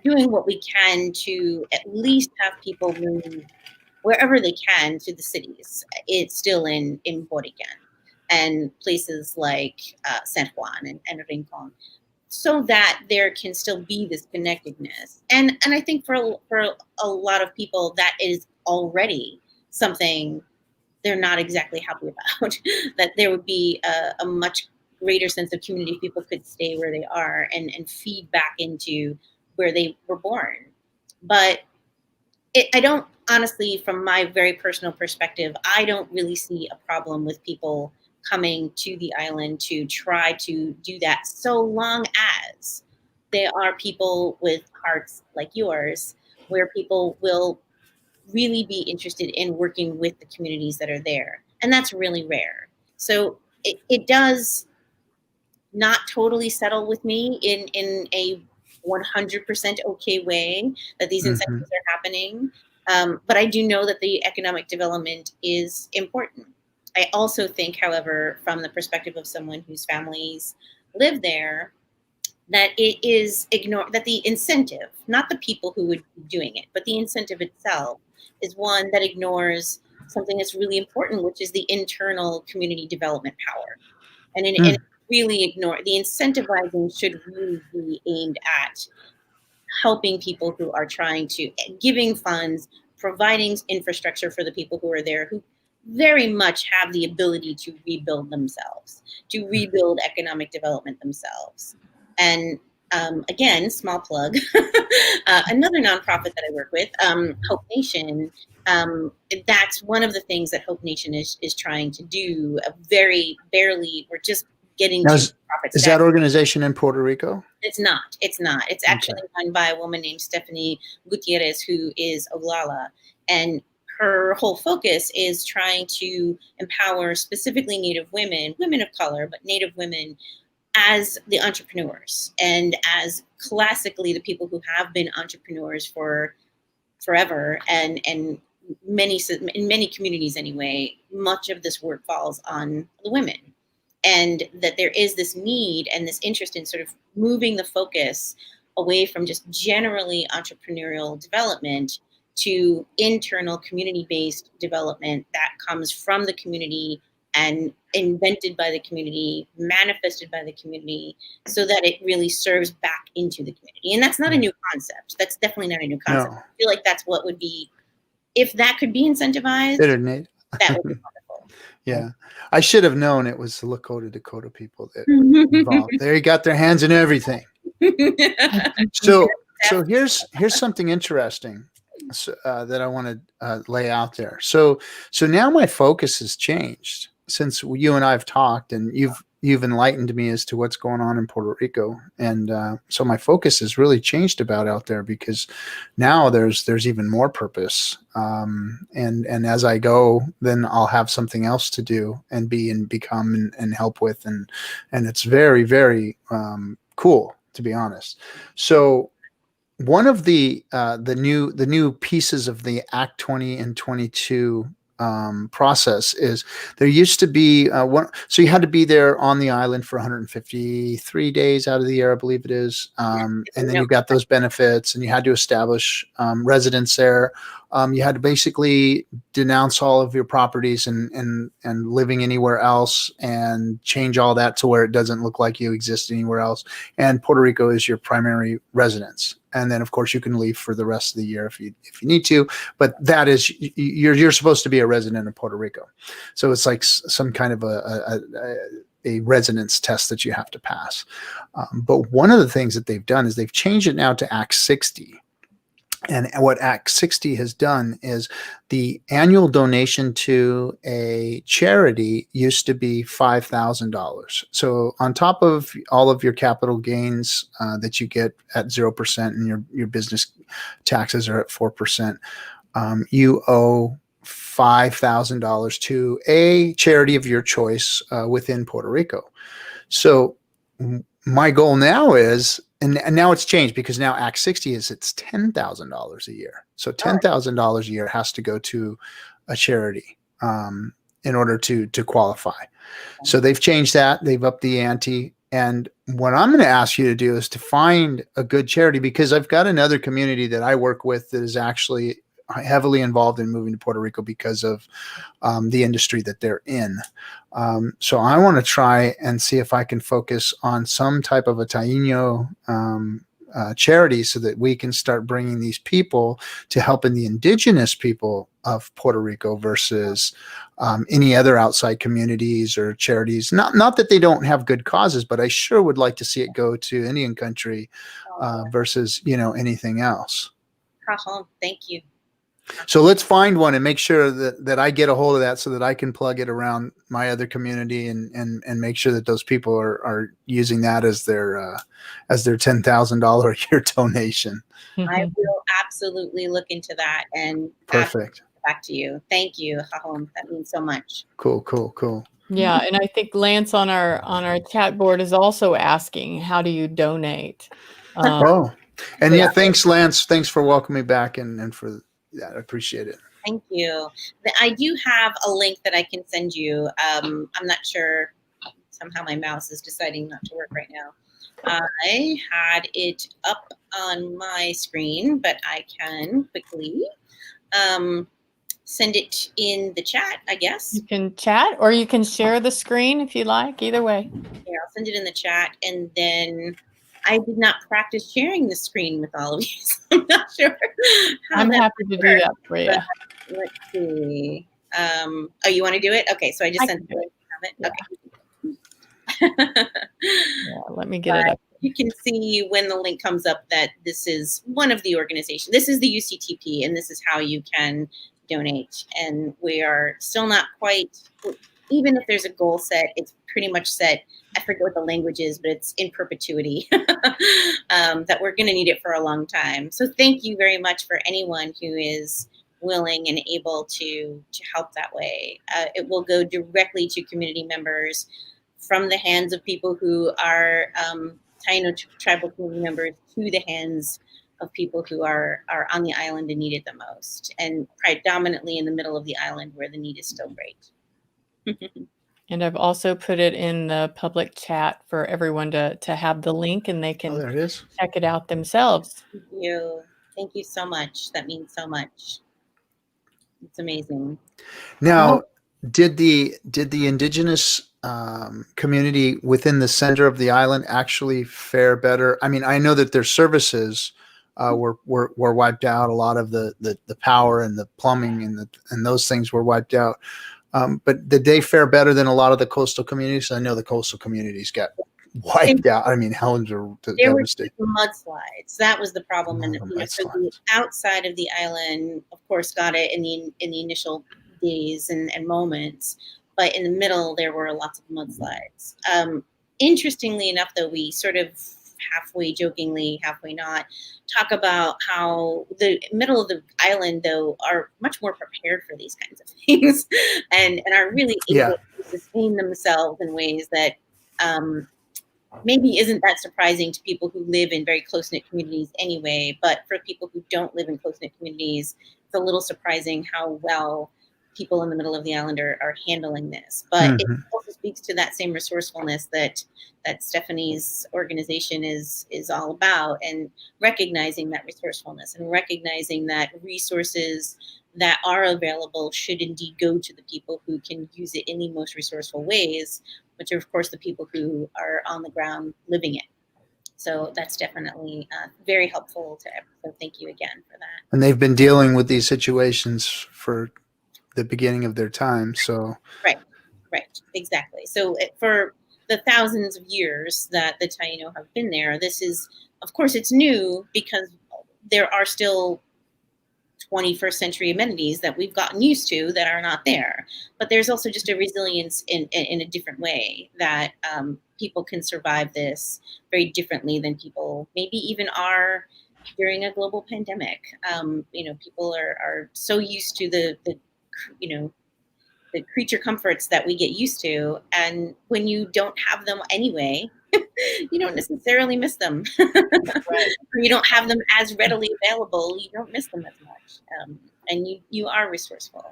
doing what we can to at least have people move wherever they can to the cities. It's still in Boriken and places like San Juan and Rincon, so that there can still be this connectedness. And I think for a lot of people, that is already something they're not exactly happy about, that there would be a much greater sense of community. People could stay where they are and feed back into where they were born. But I don't, honestly, from my very personal perspective, I don't really see a problem with people coming to the island to try to do that, so long as there are people with hearts like yours, where people will really be interested in working with the communities that are there. And that's really rare. So it does not totally settle with me in a 100% okay way that these incentives are happening. But I do know that the economic development is important. I also think, however, from the perspective of someone whose families live there, that it is that the incentive, not the people who would be doing it, but the incentive itself is one that ignores something that's really important, which is the internal community development power. And it really ignore the incentivizing should really be aimed at helping people who are trying to giving funds, providing infrastructure for the people who are there, who very much have the ability to rebuild themselves, to rebuild economic development themselves. And again, small plug, another nonprofit that I work with, Hope Nation. That's one of the things that Hope Nation is trying to do. Very barely, we're just getting Now, to is profit that organization in Puerto Rico? It's not. It's not. It's actually run by a woman named Stephanie Gutierrez, who is Oglala. And her whole focus is trying to empower specifically Native women, women of color, but Native women as the entrepreneurs and as classically the people who have been entrepreneurs for forever. And in many communities anyway, much of this work falls on the women. And that there is this need and this interest in sort of moving the focus away from just generally entrepreneurial development to internal community-based development that comes from the community and invented by the community, manifested by the community, so that it really serves back into the community. And that's not a new concept. That's definitely not a new concept. No. I feel like that's what would be, if that could be incentivized, that would be wonderful. Yeah, I should have known it was the Lakota Dakota people that were involved. They got their hands in everything. So here's something interesting that I want to lay out there. So now my focus has changed since you and I have talked, and you've enlightened me as to what's going on in Puerto Rico, and so my focus has really changed about out there, because now there's even more purpose, and as I go, then I'll have something else to do and be and become and help with, and it's very, very cool, to be honest. So one of the new pieces of the Act 20 and 22 process is there used to be so you had to be there on the island for 153 days out of the year, I believe it is, and then you got those benefits, and you had to establish residence there. You had to basically denounce all of your properties and living anywhere else, and change all that to where it doesn't look like you exist anywhere else, and Puerto Rico is your primary residence. And then, of course, you can leave for the rest of the year if you need to. But that is, you're supposed to be a resident of Puerto Rico. So it's like some kind of a residence test that you have to pass. But one of the things that they've done is they've changed it now to Act 60. And what Act 60 has done is the annual donation to a charity used to be $5,000. So on top of all of your capital gains that you get at 0% and your business taxes are at 4%, you owe $5,000 to a charity of your choice within Puerto Rico. So my goal now is, and now it's changed, because now Act 60 is it's $10,000 a year. So $10,000 a year has to go to a charity in order to qualify. So they've changed that. They've upped the ante. And what I'm going to ask you to do is to find a good charity, because I've got another community that I work with that is actually heavily involved in moving to Puerto Rico because of the industry that they're in. So I want to try and see if I can focus on some type of a Taino charity, so that we can start bringing these people to helping the indigenous people of Puerto Rico versus any other outside communities or charities. Not that they don't have good causes, but I sure would like to see it go to Indian country versus anything else. Thank you. So let's find one and make sure that I get a hold of that, so that I can plug it around my other community and make sure that those people are using that as their $10,000 a year donation. I will absolutely look into that and perfect. Back to you. Thank you, Jahom. That means so much. Cool. Yeah, and I think Lance on our chat board is also asking, how do you donate? Oh, and so- yeah, thanks, Lance. Thanks for welcoming me back and for that. I appreciate it. Thank you. I do have a link that I can send you. I'm not sure. Somehow my mouse is deciding not to work right now. I had it up on my screen, but I can quickly send it in the chat, I guess. You can chat or you can share the screen if you like, either way. Yeah, I'll send it in the chat. And then I did not practice sharing the screen with all of you, so I'm not sure how I'm that happy to do that for you. Let's see. Oh, you want to do it? Okay, so I just I sent can do it. Yeah. Okay. Yeah, let me get it up. You can see when the link comes up that this is one of the organizations. This is the UCTP, and this is how you can donate. And we are still not quite, even if there's a goal set, it's pretty much set. I forget what the language is, but it's in perpetuity, that we're going to need it for a long time. So thank you very much for anyone who is willing and able to help that way. It will go directly to community members from the hands of people who are Taino tribal community members to the hands of people who are on the island and need it the most, and predominantly in the middle of the island where the need is still great. And I've also put it in the public chat for everyone to have the link, and they can there it is. check it out themselves. Thank you so much. That means so much. It's amazing. Now, did the indigenous community within the center of the island actually fare better? I mean, I know that their services were wiped out. A lot of the power and the plumbing and those things were wiped out. But did they fare better than a lot of the coastal communities? I know the coastal communities got wiped out. I mean, Helens are devastated. There were mudslides. That was the problem. And so the outside of the island, of course, got it in the initial days and moments. But in the middle, there were lots of mudslides. Interestingly enough, though, we sort of halfway jokingly, halfway not, talk about how the middle of the island, though, are much more prepared for these kinds of things and are really able to sustain themselves in ways that maybe isn't that surprising to people who live in very close-knit communities anyway. But for people who don't live in close-knit communities, it's a little surprising how well people in the middle of the island are handling this. But it also speaks to that same resourcefulness that Stephanie's organization is all about, and recognizing that resourcefulness and recognizing that resources that are available should indeed go to the people who can use it in the most resourceful ways, which are, of course, the people who are on the ground living it. So that's definitely very helpful to everyone. So thank you again for that. And they've been dealing with these situations for the beginning of their time. So right, exactly. So for the thousands of years that the Taino have been there, this is, of course, it's new because there are still 21st century amenities that we've gotten used to that are not there. But there's also just a resilience in a different way that people can survive this very differently than people maybe even are during a global pandemic. People are so used to the creature comforts that we get used to, and when you don't have them anyway, you don't necessarily miss them. Or you don't have them as readily available, you don't miss them as much, and you are resourceful.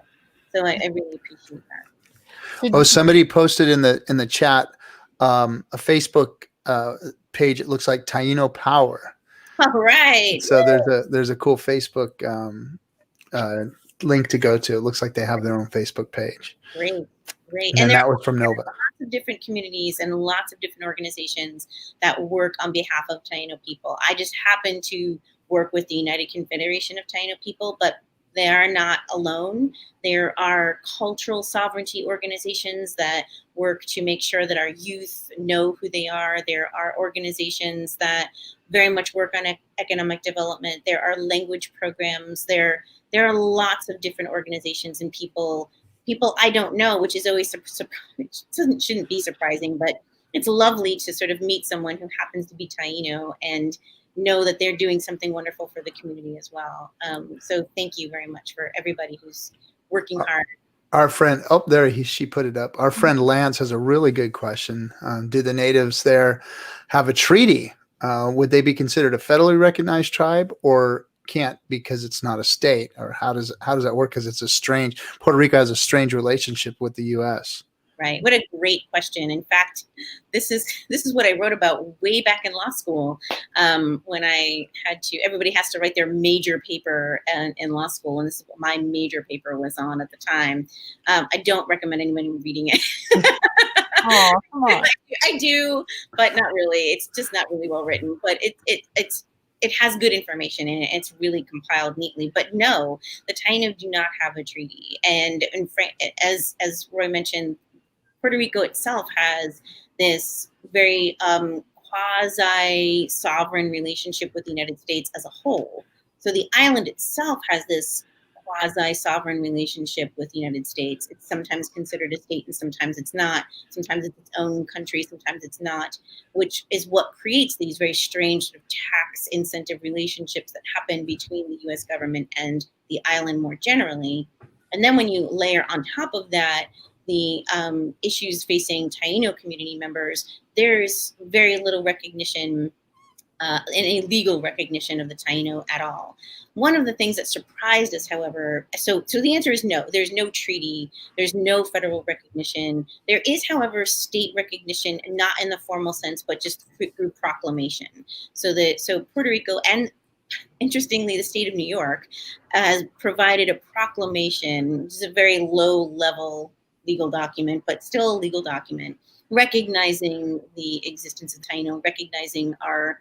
So I really appreciate that. Oh, somebody posted in the chat a Facebook page. It looks like Taino Power. All right. So there's a cool Facebook link to go to. It looks like they have their own Facebook page. Great. And that was from Nova. Lots of different communities and lots of different organizations that work on behalf of Taino people. I just happen to work with the United Confederation of Taino People, but they are not alone. There are cultural sovereignty organizations that work to make sure that our youth know who they are. There are organizations that very much work on economic development. There are language programs. There are lots of different organizations and people I don't know, which is always shouldn't be surprising, but it's lovely to sort of meet someone who happens to be Taino and know that they're doing something wonderful for the community as well. So thank you very much for everybody who's working hard. Our friend, oh, there she put it up. Our friend Lance has a really good question. Do the natives there have a treaty? Would they be considered a federally recognized tribe, or can't because it's not a state? Or how does that work? Because Puerto Rico has a strange relationship with the U.S. Right. What a great question. In fact, this is what I wrote about way back in law school, when I had to. Everybody has to write their major paper in law school, and this is what my major paper was on at the time. I don't recommend anybody reading it. Oh, come on. I do, but not really. It's just not really well written. But it has good information in it. It's really compiled neatly. But no, the Taino do not have a treaty, and as Roy mentioned, Puerto Rico itself has this very quasi-sovereign relationship with the United States as a whole. So the island itself has this quasi-sovereign relationship with the United States. It's sometimes considered a state and sometimes it's not. Sometimes it's its own country, sometimes it's not, which is what creates these very strange sort of tax incentive relationships that happen between the US government and the island more generally. And then when you layer on top of that the issues facing Taino community members, there's very little recognition, any legal recognition of the Taino at all. One of the things that surprised us, however, so the answer is no, there's no treaty, there's no federal recognition. There is, however, state recognition, not in the formal sense, but just through proclamation. So Puerto Rico and, interestingly, the state of New York has provided a proclamation, which is a very low-level legal document, but still a legal document, recognizing the existence of Taino, recognizing our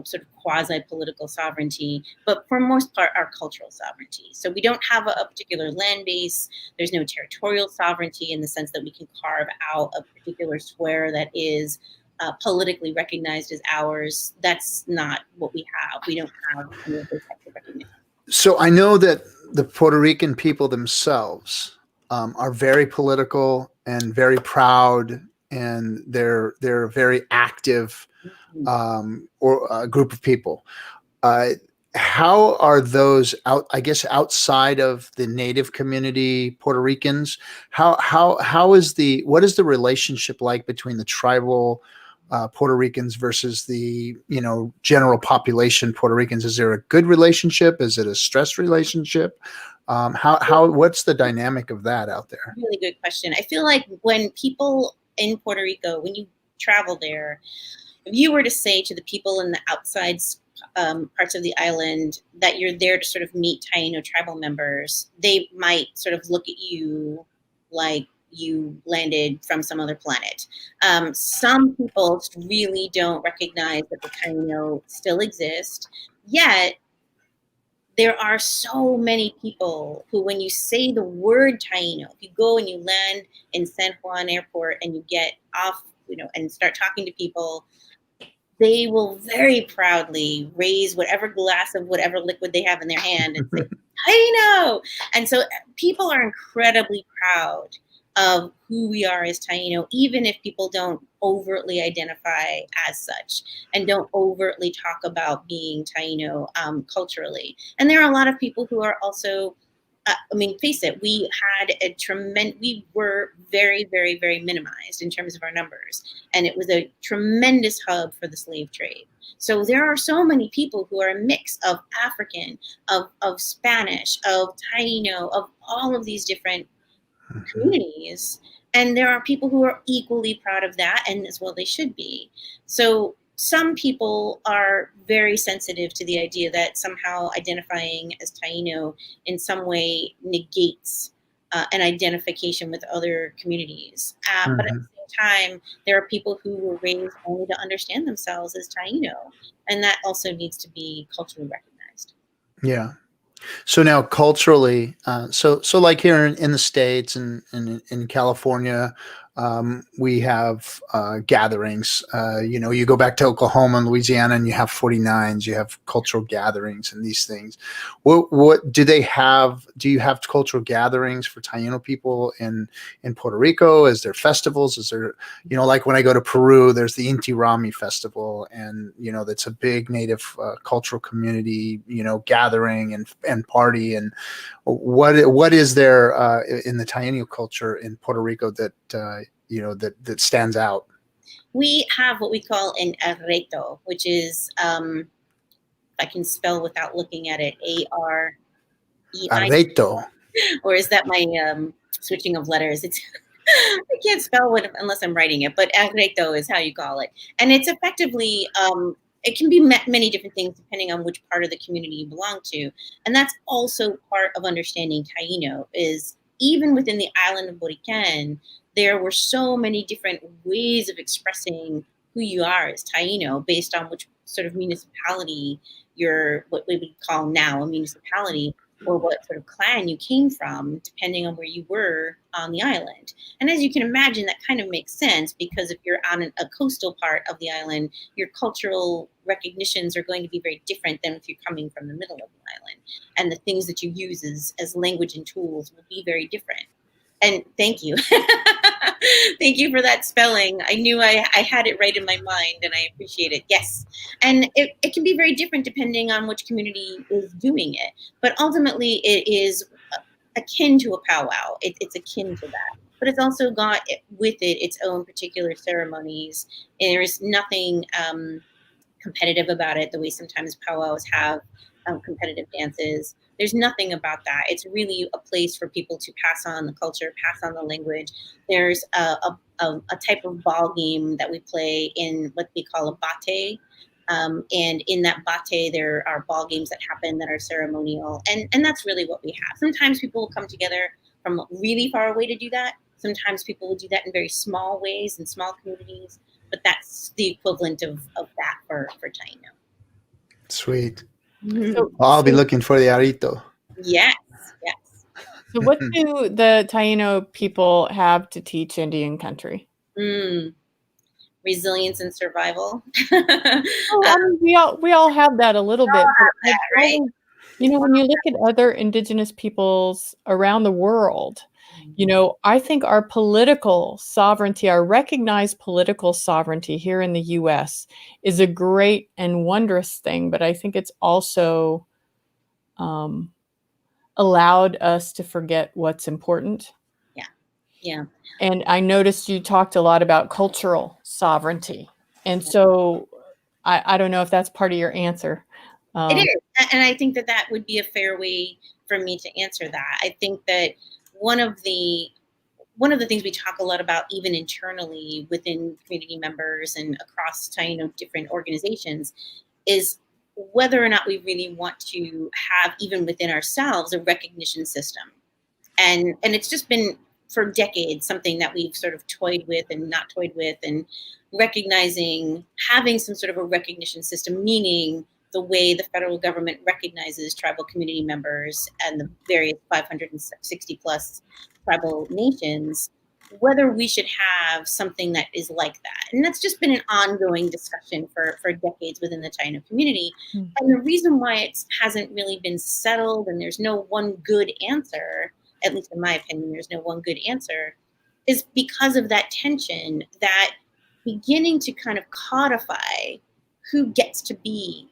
sort of quasi-political sovereignty, but for most part, our cultural sovereignty. So we don't have a particular land base. There's no territorial sovereignty in the sense that we can carve out a particular square that is politically recognized as ours. That's not what we have. We don't have any of those types of recognition. So I know that the Puerto Rican people themselves are very political and very proud, and they're a very active group of people. How are those outside of the native community Puerto Ricans? What is the relationship like between the tribal Puerto Ricans versus the general population Puerto Ricans? Is there a good relationship? Is it a stress relationship? What's the dynamic of that out there? Really good question. I feel like when people in Puerto Rico, when you travel there, if you were to say to the people in the outside parts of the island that you're there to sort of meet Taino tribal members, they might sort of look at you like you landed from some other planet. Some people really don't recognize that the Taino still exist, yet there are so many people who, when you say the word Taino, if you go and you land in San Juan Airport and you get off, and start talking to people, they will very proudly raise whatever glass of whatever liquid they have in their hand and say, Taino! And so people are incredibly proud of who we are as Taino, even if people don't overtly identify as such and don't overtly talk about being Taino culturally. And there are a lot of people who are also, face it, we were very, very, very minimized in terms of our numbers. And it was a tremendous hub for the slave trade. So there are so many people who are a mix of African, of Spanish, of Taino, of all of these different communities. And there are people who are equally proud of that, and as well they should be. So some people are very sensitive to the idea that somehow identifying as Taino in some way negates an identification with other communities. But at the same time, there are people who were raised only to understand themselves as Taino, and that also needs to be culturally recognized. Yeah. So now culturally, so like here in the States and in California, we have gatherings. You go back to Oklahoma and Louisiana, and you have 49s. You have cultural gatherings and these things. What do they have? Do you have cultural gatherings for Taino people in Puerto Rico? Is there festivals? Is there, like when I go to Peru, there's the Inti Raymi festival, and that's a big native cultural community, gathering and party. And what is there in the Taino culture in Puerto Rico that that stands out? We have what we call an arreto, which is, if I can spell without looking at it, A-R-E-I. Arreto. Or is that my switching of letters? It's I can't spell it unless I'm writing it, but arreto is how you call it. And it's effectively, it can be many different things depending on which part of the community you belong to. And that's also part of understanding Taino, is even within the island of Boriken, there were so many different ways of expressing who you are as Taino based on which sort of municipality you're, what we would call now a municipality, or what sort of clan you came from, depending on where you were on the island. And as you can imagine, that kind of makes sense, because if you're on a coastal part of the island, your cultural recognitions are going to be very different than if you're coming from the middle of the island. And the things that you use as language and tools will be very different. And thank you. Thank you for that spelling. I knew I had it right in my mind, and I appreciate it. Yes. And it can be very different depending on which community is doing it. But ultimately, it is akin to a powwow. It's akin to that. But it's also got with it its own particular ceremonies. And there's nothing competitive about it, the way sometimes powwows have competitive dances. There's nothing about that. It's really a place for people to pass on the culture, pass on the language. There's a type of ball game that we play in what we call a bate. And in that bate, there are ball games that happen that are ceremonial. And that's really what we have. Sometimes people will come together from really far away to do that. Sometimes people will do that in very small ways, in small communities. But that's the equivalent of that for Taino. Sweet. So, I'll be looking for the arito. Yes, yes. So what do the Taino people have to teach Indian country? Resilience and survival. We all have that a little bit. But right? When you look at other indigenous peoples around the world, I think our political sovereignty, our recognized political sovereignty here in the U.S. is a great and wondrous thing, but I think it's also allowed us to forget what's important. Yeah. And I noticed you talked a lot about cultural sovereignty. And so I don't know if that's part of your answer. It is. And I think that would be a fair way for me to answer that. I think that one of the things we talk a lot about, even internally within community members and across Taino different organizations, is whether or not we really want to have, even within ourselves, a recognition system. And it's just been for decades something that we've sort of toyed with and not toyed with, and recognizing, having some sort of a recognition system, meaning the way the federal government recognizes tribal community members and the various 560 plus tribal nations, whether we should have something that is like that. And that's just been an ongoing discussion for decades within the Taino community. And the reason why it hasn't really been settled, and there's no one good answer, at least in my opinion, there's no one good answer, is because of that tension, that beginning to kind of codify who gets to be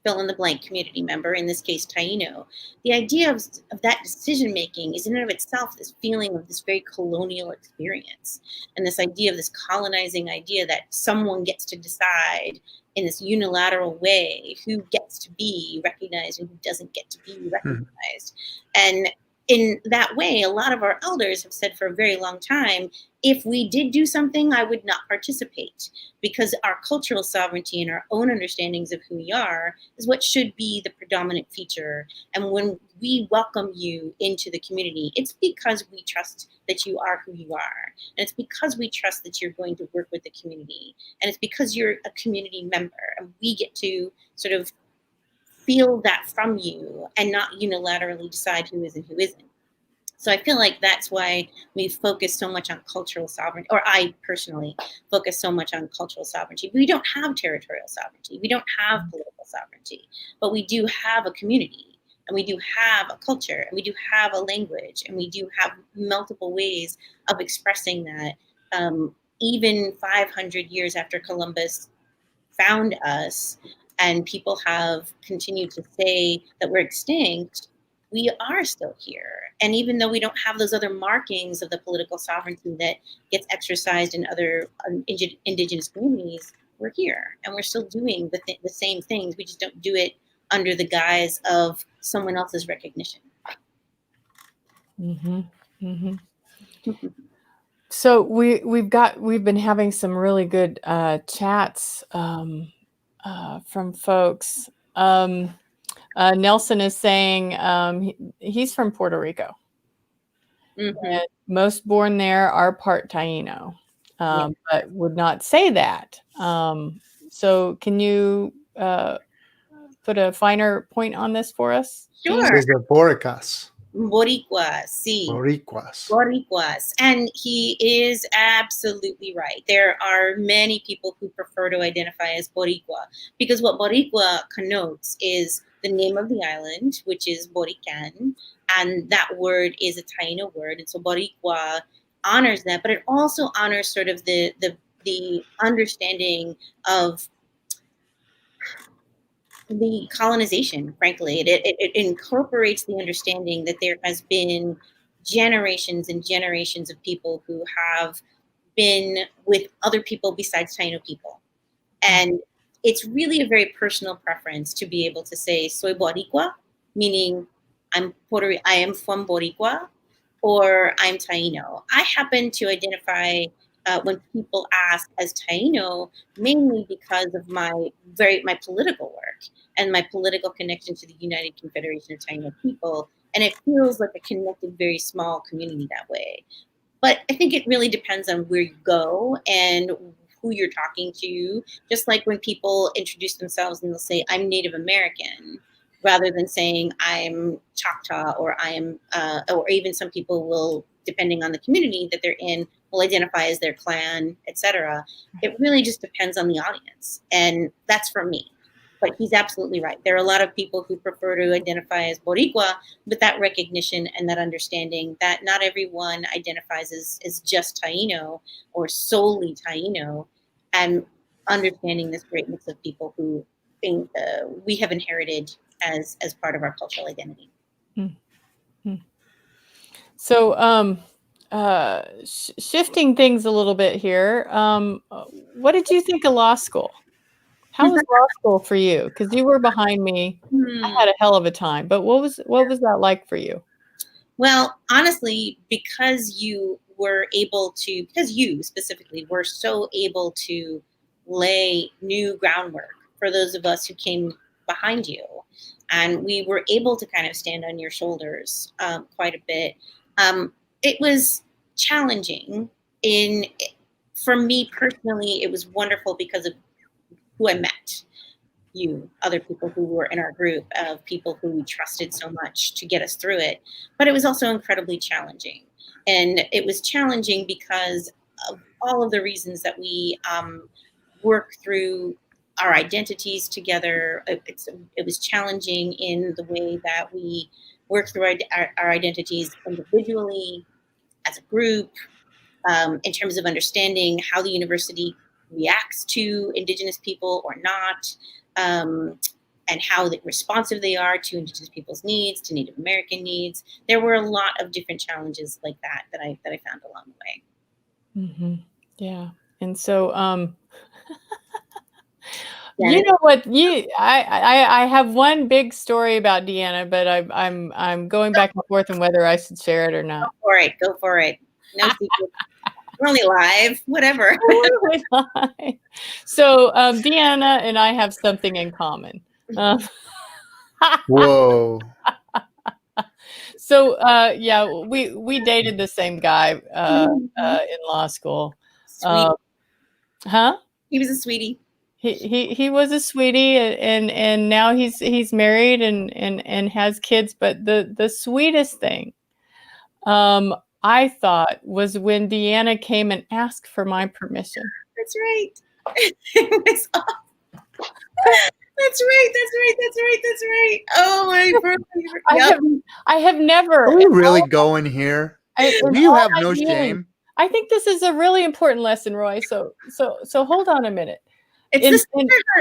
fill in the blank community member, in this case Taino. The idea of that decision making is in and of itself this feeling of this very colonial experience, and this idea of this colonizing idea that someone gets to decide in this unilateral way who gets to be recognized and who doesn't get to be recognized. And in that way, a lot of our elders have said for a very long time, if we did do something, I would not participate, because our cultural sovereignty and our own understandings of who we are is what should be the predominant feature. And when we welcome you into the community, it's because we trust that you are who you are. And it's because we trust that you're going to work with the community. And it's because you're a community member, and we get to sort of feel that from you and not unilaterally decide who is and who isn't. So I feel like that's why we focus so much on cultural sovereignty, or I personally focus so much on cultural sovereignty. We don't have territorial sovereignty. We don't have political sovereignty, but we do have a community, and we do have a culture, and we do have a language, and we do have multiple ways of expressing that. Even 500 years after Columbus found us, and people have continued to say that we're extinct, we are still here. And even though we don't have those other markings of the political sovereignty that gets exercised in other indigenous communities, we're here and we're still doing the same things. We just don't do it under the guise of someone else's recognition. Mm-hmm. Mm-hmm. So we've been having some really good chats from folks. Nelson is saying he's from Puerto Rico. Mm-hmm. And most born there are part Taino, but would not say that. So can you put a finer point on this for us? Sure. Desde Boricas. Boricuas, sí. Boricuas. Boricuas. And he is absolutely right. There are many people who prefer to identify as Boricua, because what Boricua connotes is the name of the island, which is Boriken, and that word is a Taino word. And so Boricua honors that, but it also honors sort of the understanding of the colonization, frankly. It incorporates the understanding that there has been generations and generations of people who have been with other people besides Taino people. And it's really a very personal preference to be able to say, soy Boricua, meaning I am from Boricua, or I'm Taino. I happen to identify when people ask as Taino, mainly because of my political work and my political connection to the United Confederation of Taino People. And it feels like a connected, very small community that way. But I think it really depends on where you go and who you're talking to. Just like when people introduce themselves and they'll say, I'm Native American, rather than saying I'm Choctaw, or I am, or even some people will, depending on the community that they're in, will identify as their clan, etc. It really just depends on the audience. And that's for me. But he's absolutely right. There are a lot of people who prefer to identify as Boricua, with that recognition and that understanding that not everyone identifies as just Taino or solely Taino, and understanding this great mix of people who think we have inherited as part of our cultural identity. Mm-hmm. So shifting things a little bit here, what did you think of law school? How was law school for you? Because you were behind me. I had a hell of a time. But what was that like for you? Well, honestly, because you specifically were so able to lay new groundwork for those of us who came behind you, and we were able to kind of stand on your shoulders quite a bit. It was challenging. For me personally, it was wonderful because of who I met. Other people who were in our group of people who we trusted so much to get us through it. But it was also incredibly challenging. And it was challenging because of all of the reasons that we work through our identities together. It was challenging in the way that we work through our identities individually, as a group, in terms of understanding how the university reacts to Indigenous people or not, and how responsive they are to Indigenous people's needs, to Native American needs. There were a lot of different challenges like that I found along the way. Mm-hmm. Yeah, and so you know what? I have one big story about DeAnna, but I'm going back and forth on whether I should share it or not. Go for it. No secret. We're only live. Whatever. So DeAnna and I have something in common. Whoa. So yeah, we dated the same guy in law school. Huh? He was a sweetie. He was a sweetie, and now he's married and has kids. But the sweetest thing I thought was when DeAnna came and asked for my permission. That's right. It was That's right. Oh my God. I have never. Are we really going here? Do you have no shame? I think this is a really important lesson, Roy. So hold on a minute. It's the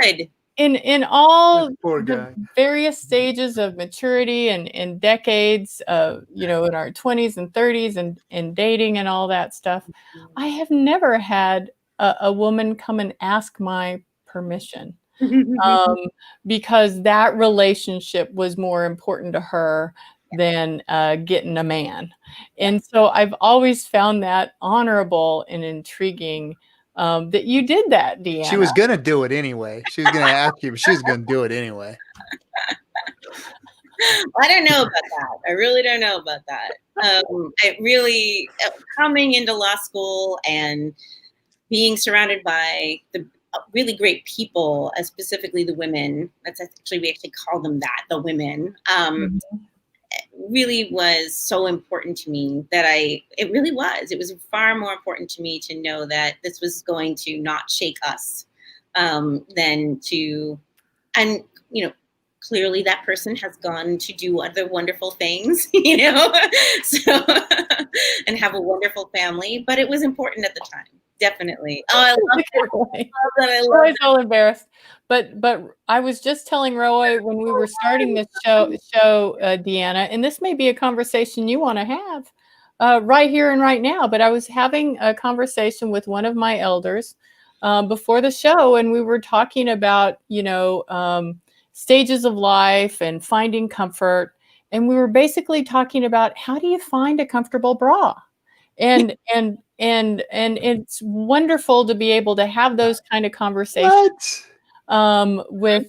sisterhood. In all Poor the guy. various stages of maturity and decades of, in our 20s and 30s and dating and all that stuff, I have never had a woman come and ask my permission. Because that relationship was more important to her than getting a man. And so I've always found that honorable and intriguing that you did that, DeAnna. She was going to do it anyway. She was going to ask you, but she was going to do it anyway. I don't know about that. I really don't know about that. It really, coming into law school and being surrounded by the really great people, specifically the women. That's actually, we actually call them that, the women. Really was so important to me that it was far more important to me to know that this was going to not shake us than to, and clearly that person has gone to do other wonderful things, so, and have a wonderful family, but it was important at the time. Definitely. Oh, I love it. I love Roy's all embarrassed. But I was just telling Roy when we were starting this show, DeAnna, and this may be a conversation you want to have right here and right now, but I was having a conversation with one of my elders before the show, and we were talking about, stages of life and finding comfort. And we were basically talking about, how do you find a comfortable bra? And it's wonderful to be able to have those kind of conversations with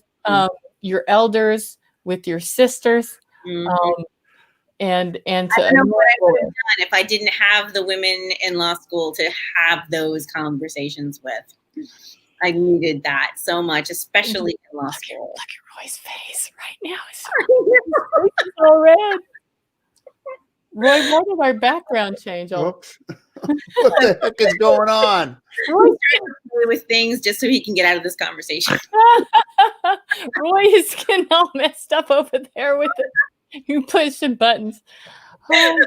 your elders, with your sisters, and to, I don't know what I would have done if I didn't have the women in law school to have those conversations with. I needed that so much, especially in law school. Look at Roy's face right now. It's so red. Roy, why did our background change? Whoops. What the heck is going on? Roy's trying to play with things just so he can get out of this conversation. Roy is getting all messed up over there with you pushing buttons. Oh,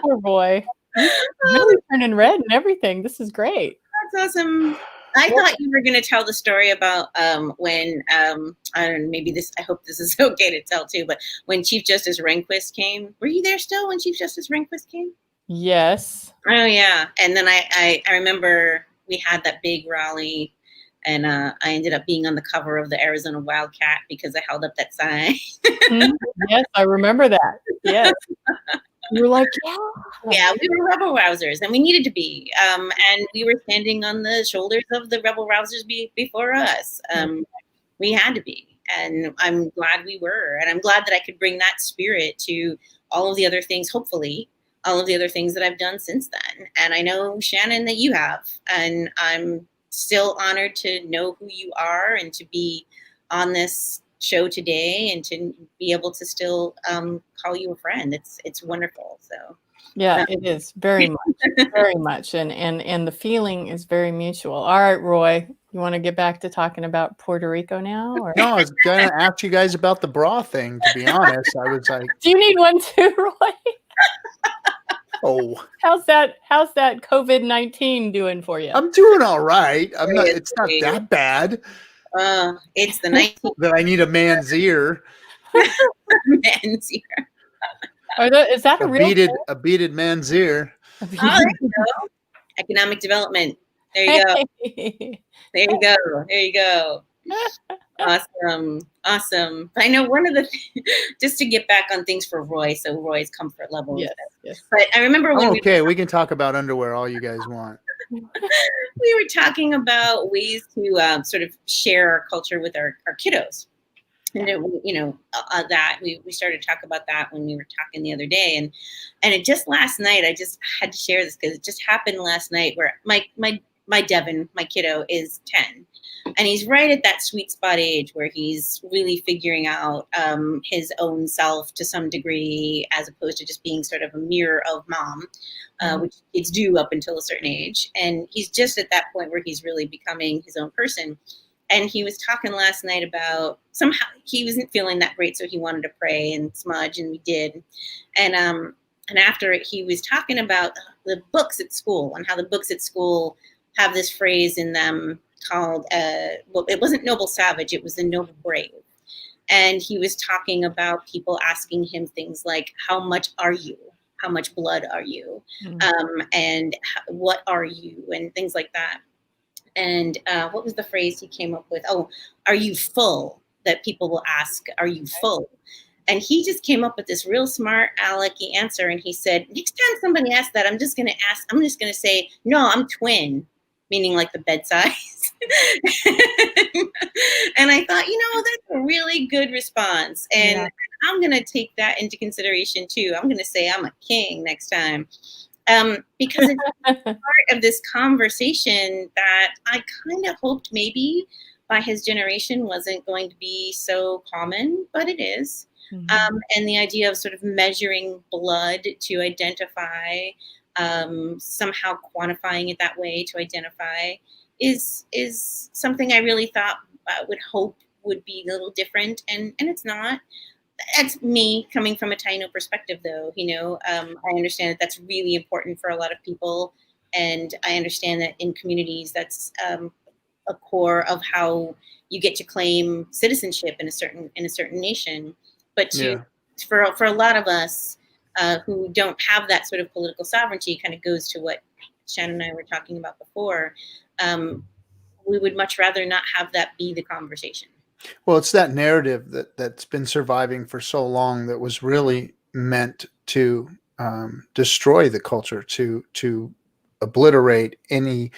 poor boy. He's really turning red and everything. This is great. That's awesome. I thought you were going to tell the story about when I don't know, maybe this. I hope this is okay to tell too. But when Chief Justice Rehnquist came, were you there still when Chief Justice Rehnquist came? Yes. Oh yeah. And then I remember we had that big rally, and I ended up being on the cover of the Arizona Wildcat because I held up that sign. Yes, I remember that. Yes. You were like, yeah, we were rebel rousers, and we needed to be. And we were standing on the shoulders of the rebel rousers before us. We had to be, and I'm glad we were. And I'm glad that I could bring that spirit to all of the other things, hopefully, all of the other things that I've done since then. And I know, Shannon, that you have. And I'm still honored to know who you are and to be on this show today and to be able to still call you a friend. It's wonderful. So yeah, it is very much, and the feeling is very mutual. All right, Roy, you want to get back to talking about Puerto Rico now? Or? No, I was going to ask you guys about the bra thing. To be honest, I was like, do you need one too, Roy? Oh, how's that COVID-19 doing for you? I'm doing all right. I'm not. It's not that bad. It's the 19th that I need a man's ear. Man's ear. Is that a beaded man's ear? Oh, there you go. Economic development. There you go. There you go. Awesome. I know one of the just to get back on things for Roy, so Roy's comfort level. Yes. But I remember when we can talk about underwear all you guys want. We were talking about ways to sort of share our culture with our kiddos. And that we started to talk about that when we were talking the other day, and it just last night I just had to share this because it just happened last night where my Devin, my kiddo, is 10, And he's right at that sweet spot age where he's really figuring out his own self to some degree, as opposed to just being sort of a mirror of mom, which kids do up until a certain age. And he's just at that point where he's really becoming his own person. And he was talking last night about somehow he wasn't feeling that great, so he wanted to pray and smudge, and we did. And after it, he was talking about the books at school and how the books at school have this phrase in them called, well, it wasn't noble savage, it was the noble brave. And he was talking about people asking him things like, how much are you? How much blood are you? And what are you? And things like that. And what was the phrase he came up with? Oh, are you full? That people will ask, are you full? And he just came up with this real smart alecky answer. And he said, next time somebody asks that, I'm just going to say, no, I'm twin, meaning like the bed size. And I thought, that's a really good response. And I'm going to take that into consideration too. I'm going to say I'm a king next time. Because it's part of this conversation that I kind of hoped maybe by his generation wasn't going to be so common, but it is. And the idea of sort of measuring blood to identify, somehow quantifying it that way to identify is something I really thought I would hope would be a little different. And it's not. That's me coming from a Taino perspective, though. I understand that that's really important for a lot of people, and I understand that in communities that's a core of how you get to claim citizenship in a certain nation. But for a lot of us who don't have that sort of political sovereignty, kind of goes to what Shannon and I were talking about before. We would much rather not have that be the conversation. Well, it's that narrative that's been surviving for so long that was really meant to destroy the culture, to obliterate any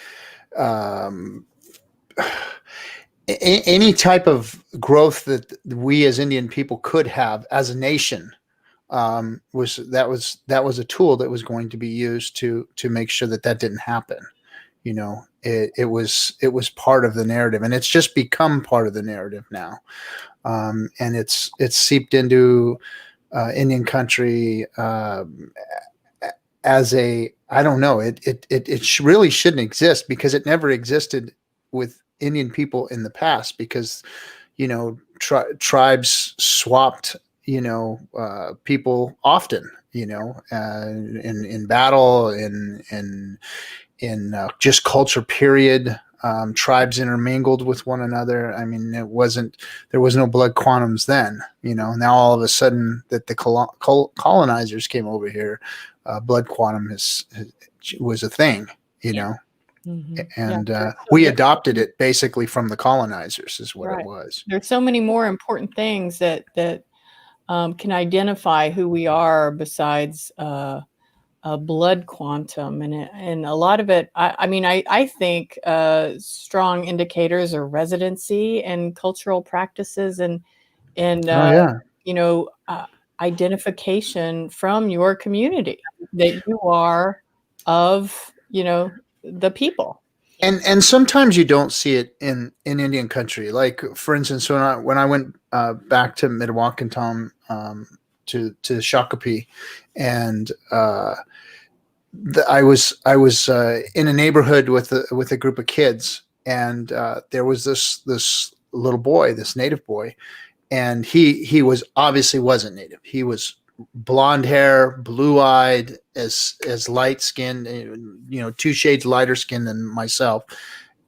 type of growth that we as Indian people could have as a nation. Was a tool that was going to be used to make sure that didn't happen. It was part of the narrative, and it's just become part of the narrative now. And it's seeped into Indian country as I don't know. It really shouldn't exist, because it never existed with Indian people in the past, because tribes swapped people often, in battle, in just culture period. Tribes intermingled with one another. I mean, there was no blood quantums then. Now all of a sudden that the colonizers came over here, blood quantum was a thing. And we adopted it basically from the colonizers, is what it was. There's so many more important things that can identify who we are besides a blood quantum, and a lot of it. I think strong indicators are residency and cultural practices, and identification from your community that you are of the people. And sometimes you don't see it in Indian country. Like, for instance, when I went back to Mdewakanton, to Shakopee, and I was in a neighborhood with a group of kids, and there was this little boy, this native boy, and he obviously wasn't native. He was blonde hair, blue-eyed, as light-skinned, 2 shades lighter skinned than myself.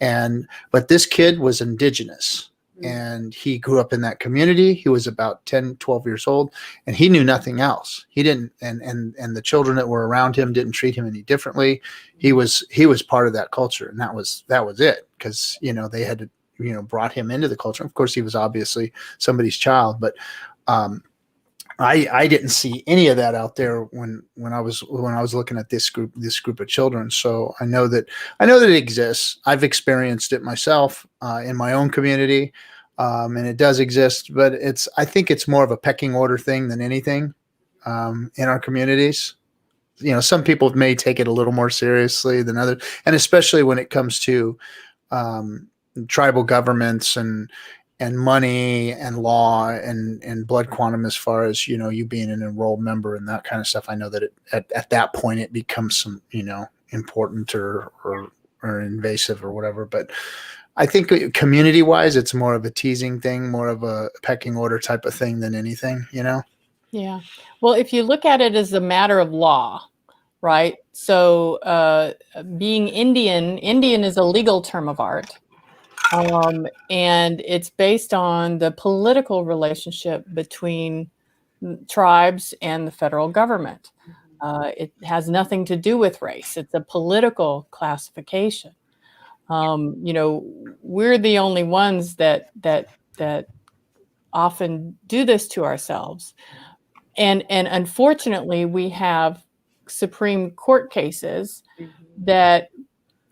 But this kid was indigenous, and he grew up in that community. He was about 10, 12 years old, and he knew nothing else. He didn't, and the children that were around him didn't treat him any differently. He was part of that culture, and that was it, because they had to brought him into the culture. Of course, he was obviously somebody's child, but I didn't see any of that out there when I was looking at this group of children. So I know that it exists. I've experienced it myself in my own community, and it does exist. But I think it's more of a pecking order thing than anything in our communities. Some people may take it a little more seriously than others, and especially when it comes to tribal governments and money and law and blood quantum, as far as, you know, you being an enrolled member and that kind of stuff. I know that at that point it becomes some, you know, important or invasive or whatever. But I think community wise, it's more of a teasing thing, more of a pecking order type of thing than anything, you know? Yeah. Well, if you look at it as a matter of law, right? So being Indian is a legal term of art. And it's based on the political relationship between tribes and the federal government. It has nothing to do with race. It's a political classification. You know, we're the only ones that often do this to ourselves. And unfortunately, we have Supreme Court cases that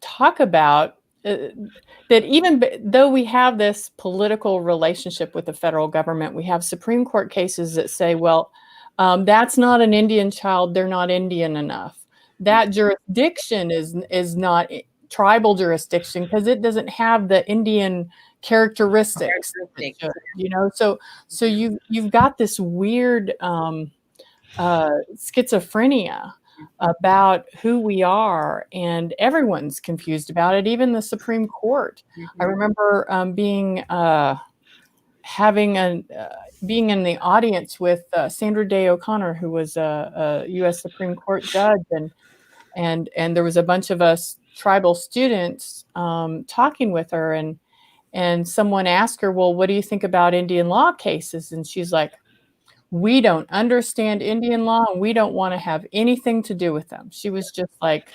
talk about that even though we have this political relationship with the federal government, we have Supreme Court cases that say, well, that's not an Indian child. They're not Indian enough. That jurisdiction is not tribal jurisdiction because it doesn't have the Indian characteristics. You know, so you've got this weird schizophrenia about who we are, and everyone's confused about it, even the Supreme Court. I remember being in the audience with Sandra Day O'Connor, who was a U.S. Supreme Court judge, and there was a bunch of us tribal students talking with her, and someone asked her, well, what do you think about Indian law cases? And she's like, we don't understand Indian law, and we don't want to have anything to do with them. She was just like,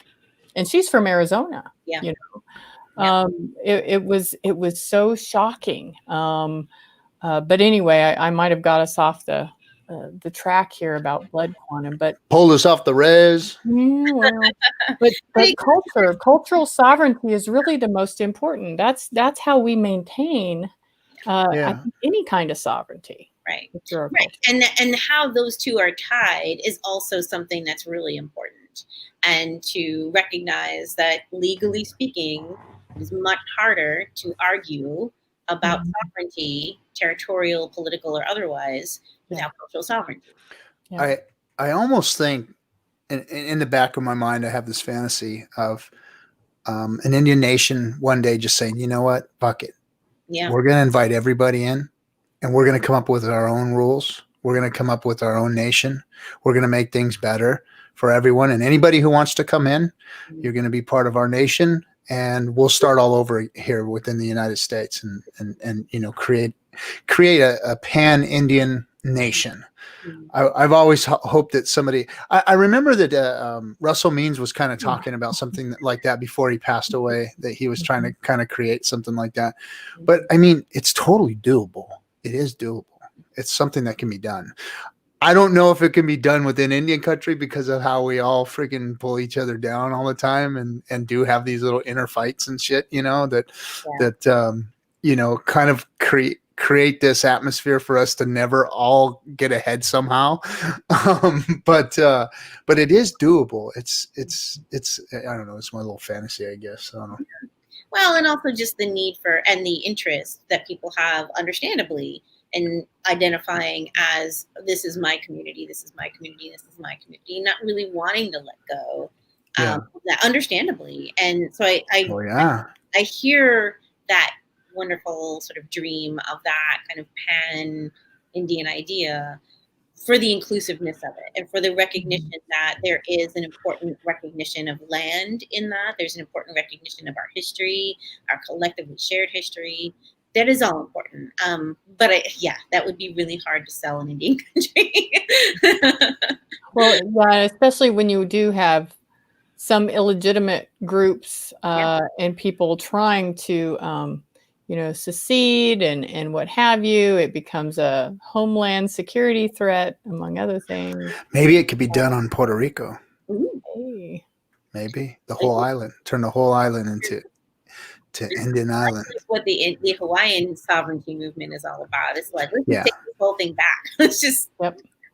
and she's from Arizona. Yeah. You know, it was so shocking. But anyway, I might have got us off the track here about blood quantum, but Pulled us off the res. well, but cultural sovereignty is really the most important. That's how we maintain I think any kind of sovereignty. Right. Right. And how those two are tied is also something that's really important. And to recognize that legally speaking, it is much harder to argue about sovereignty, territorial, political, or otherwise, without cultural sovereignty. Yeah. I almost think in the back of my mind, I have this fantasy of an Indian nation one day just saying, you know what, fuck it. Yeah. We're going to invite everybody in. And we're going to come up with our own rules. We're going to come up with our own nation. We're going to make things better for everyone. And anybody who wants to come in, you're going to be part of our nation. And we'll start all over here within the United States and you know, create a pan-Indian nation. I've always hoped that somebody, I remember that Russell Means was kind of talking about something like that before he passed away, that he was trying to kind of create something like that. But I mean, it's totally doable. It is doable. It's something that can be done. I don't know if it can be done within Indian country because of how we all freaking pull each other down all the time and do have these little inner fights and shit, you know, that you know, kind of create this atmosphere for us to never all get ahead somehow. But it is doable. It's I don't know. It's my little fantasy, I guess. I don't know. Well, and also just the need for and the interest that people have, understandably, in identifying as this is my community, this is my community, this is my community, not really wanting to let go. That understandably. And so I hear that wonderful sort of dream of that kind of pan-Indian idea for the inclusiveness of it and for the recognition that there is an important recognition of land in that. There's an important recognition of our history, our collectively shared history. That is all important. But that would be really hard to sell in Indian country. Well, yeah, especially when you do have some illegitimate groups and people trying to you know, secede and what have you. It becomes a homeland security threat, among other things. Maybe it could be done on Puerto Rico. Hey. Maybe the whole island, turn the whole island into Indian island. That's what the Hawaiian sovereignty movement is all about. It's like, let's just take this whole thing back. Let's just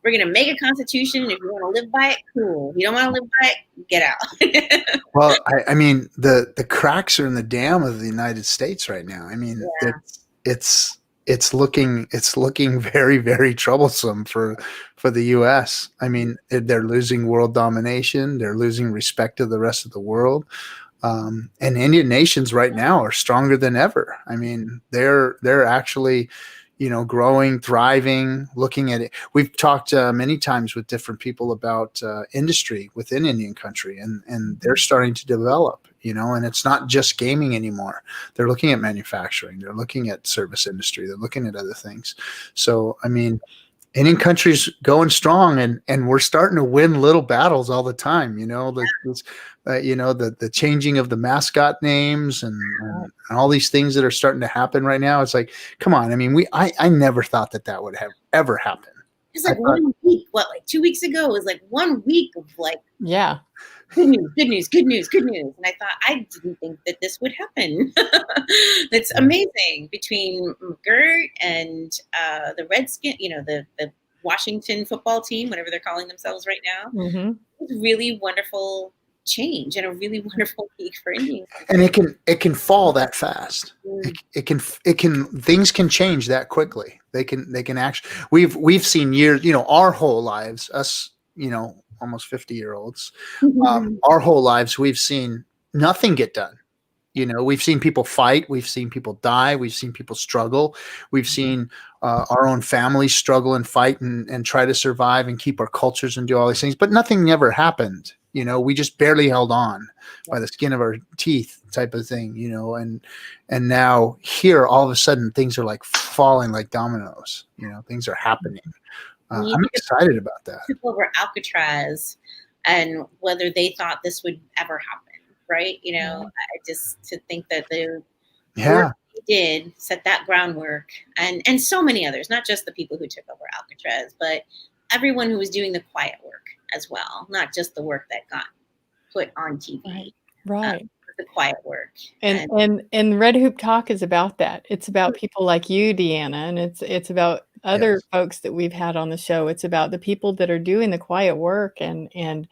We're going to make a constitution. If you want to live by it, cool. If you don't want to live by it, get out. Well, I mean, the cracks are in the dam of the United States right now. I mean, it's looking very, very troublesome for the U.S. I mean, they're losing world domination. They're losing respect to the rest of the world. And Indian nations right now are stronger than ever. I mean, they're actually, growing, thriving, looking at it. We've talked many times with different people about industry within Indian country, and they're starting to develop, and it's not just gaming anymore. They're looking at manufacturing. They're looking at service industry. They're looking at other things. So, I mean, Indian country's going strong, and we're starting to win little battles all the time. The changing of the mascot names and all these things that are starting to happen right now. It's like, come on. I mean, I never thought that would have ever happened. It's like 1 week. What, like 2 weeks ago? It was like 1 week of like, good news, good news, good news, good news. And I thought, I didn't think that this would happen. That's amazing. Between Mcgirt and the Redskin, the Washington football team, whatever they're calling themselves right now. Mm-hmm. It's really wonderful change and a really wonderful week for Indians. And it can fall that fast. It can things can change that quickly. They can actually, we've seen years, our whole lives, us, almost 50-year-olds, our whole lives, we've seen nothing get done. We've seen people fight. We've seen people die. We've seen people struggle. We've seen our own families struggle and fight and try to survive and keep our cultures and do all these things. But nothing ever happened. We just barely held on by the skin of our teeth type of thing, and now here, all of a sudden, things are like falling like dominoes. Things are happening. I'm excited about that. Took over Alcatraz and whether they thought this would ever happen, right? I just to think that the work they did set that groundwork and so many others, not just the people who took over Alcatraz, but everyone who was doing the quiet work as well, not just the work that got put on TV. Right. The quiet work. And Red Hoop Talk is about that. It's about people like you, DeAnna, and it's about other folks that we've had on the show. It's about the people that are doing the quiet work and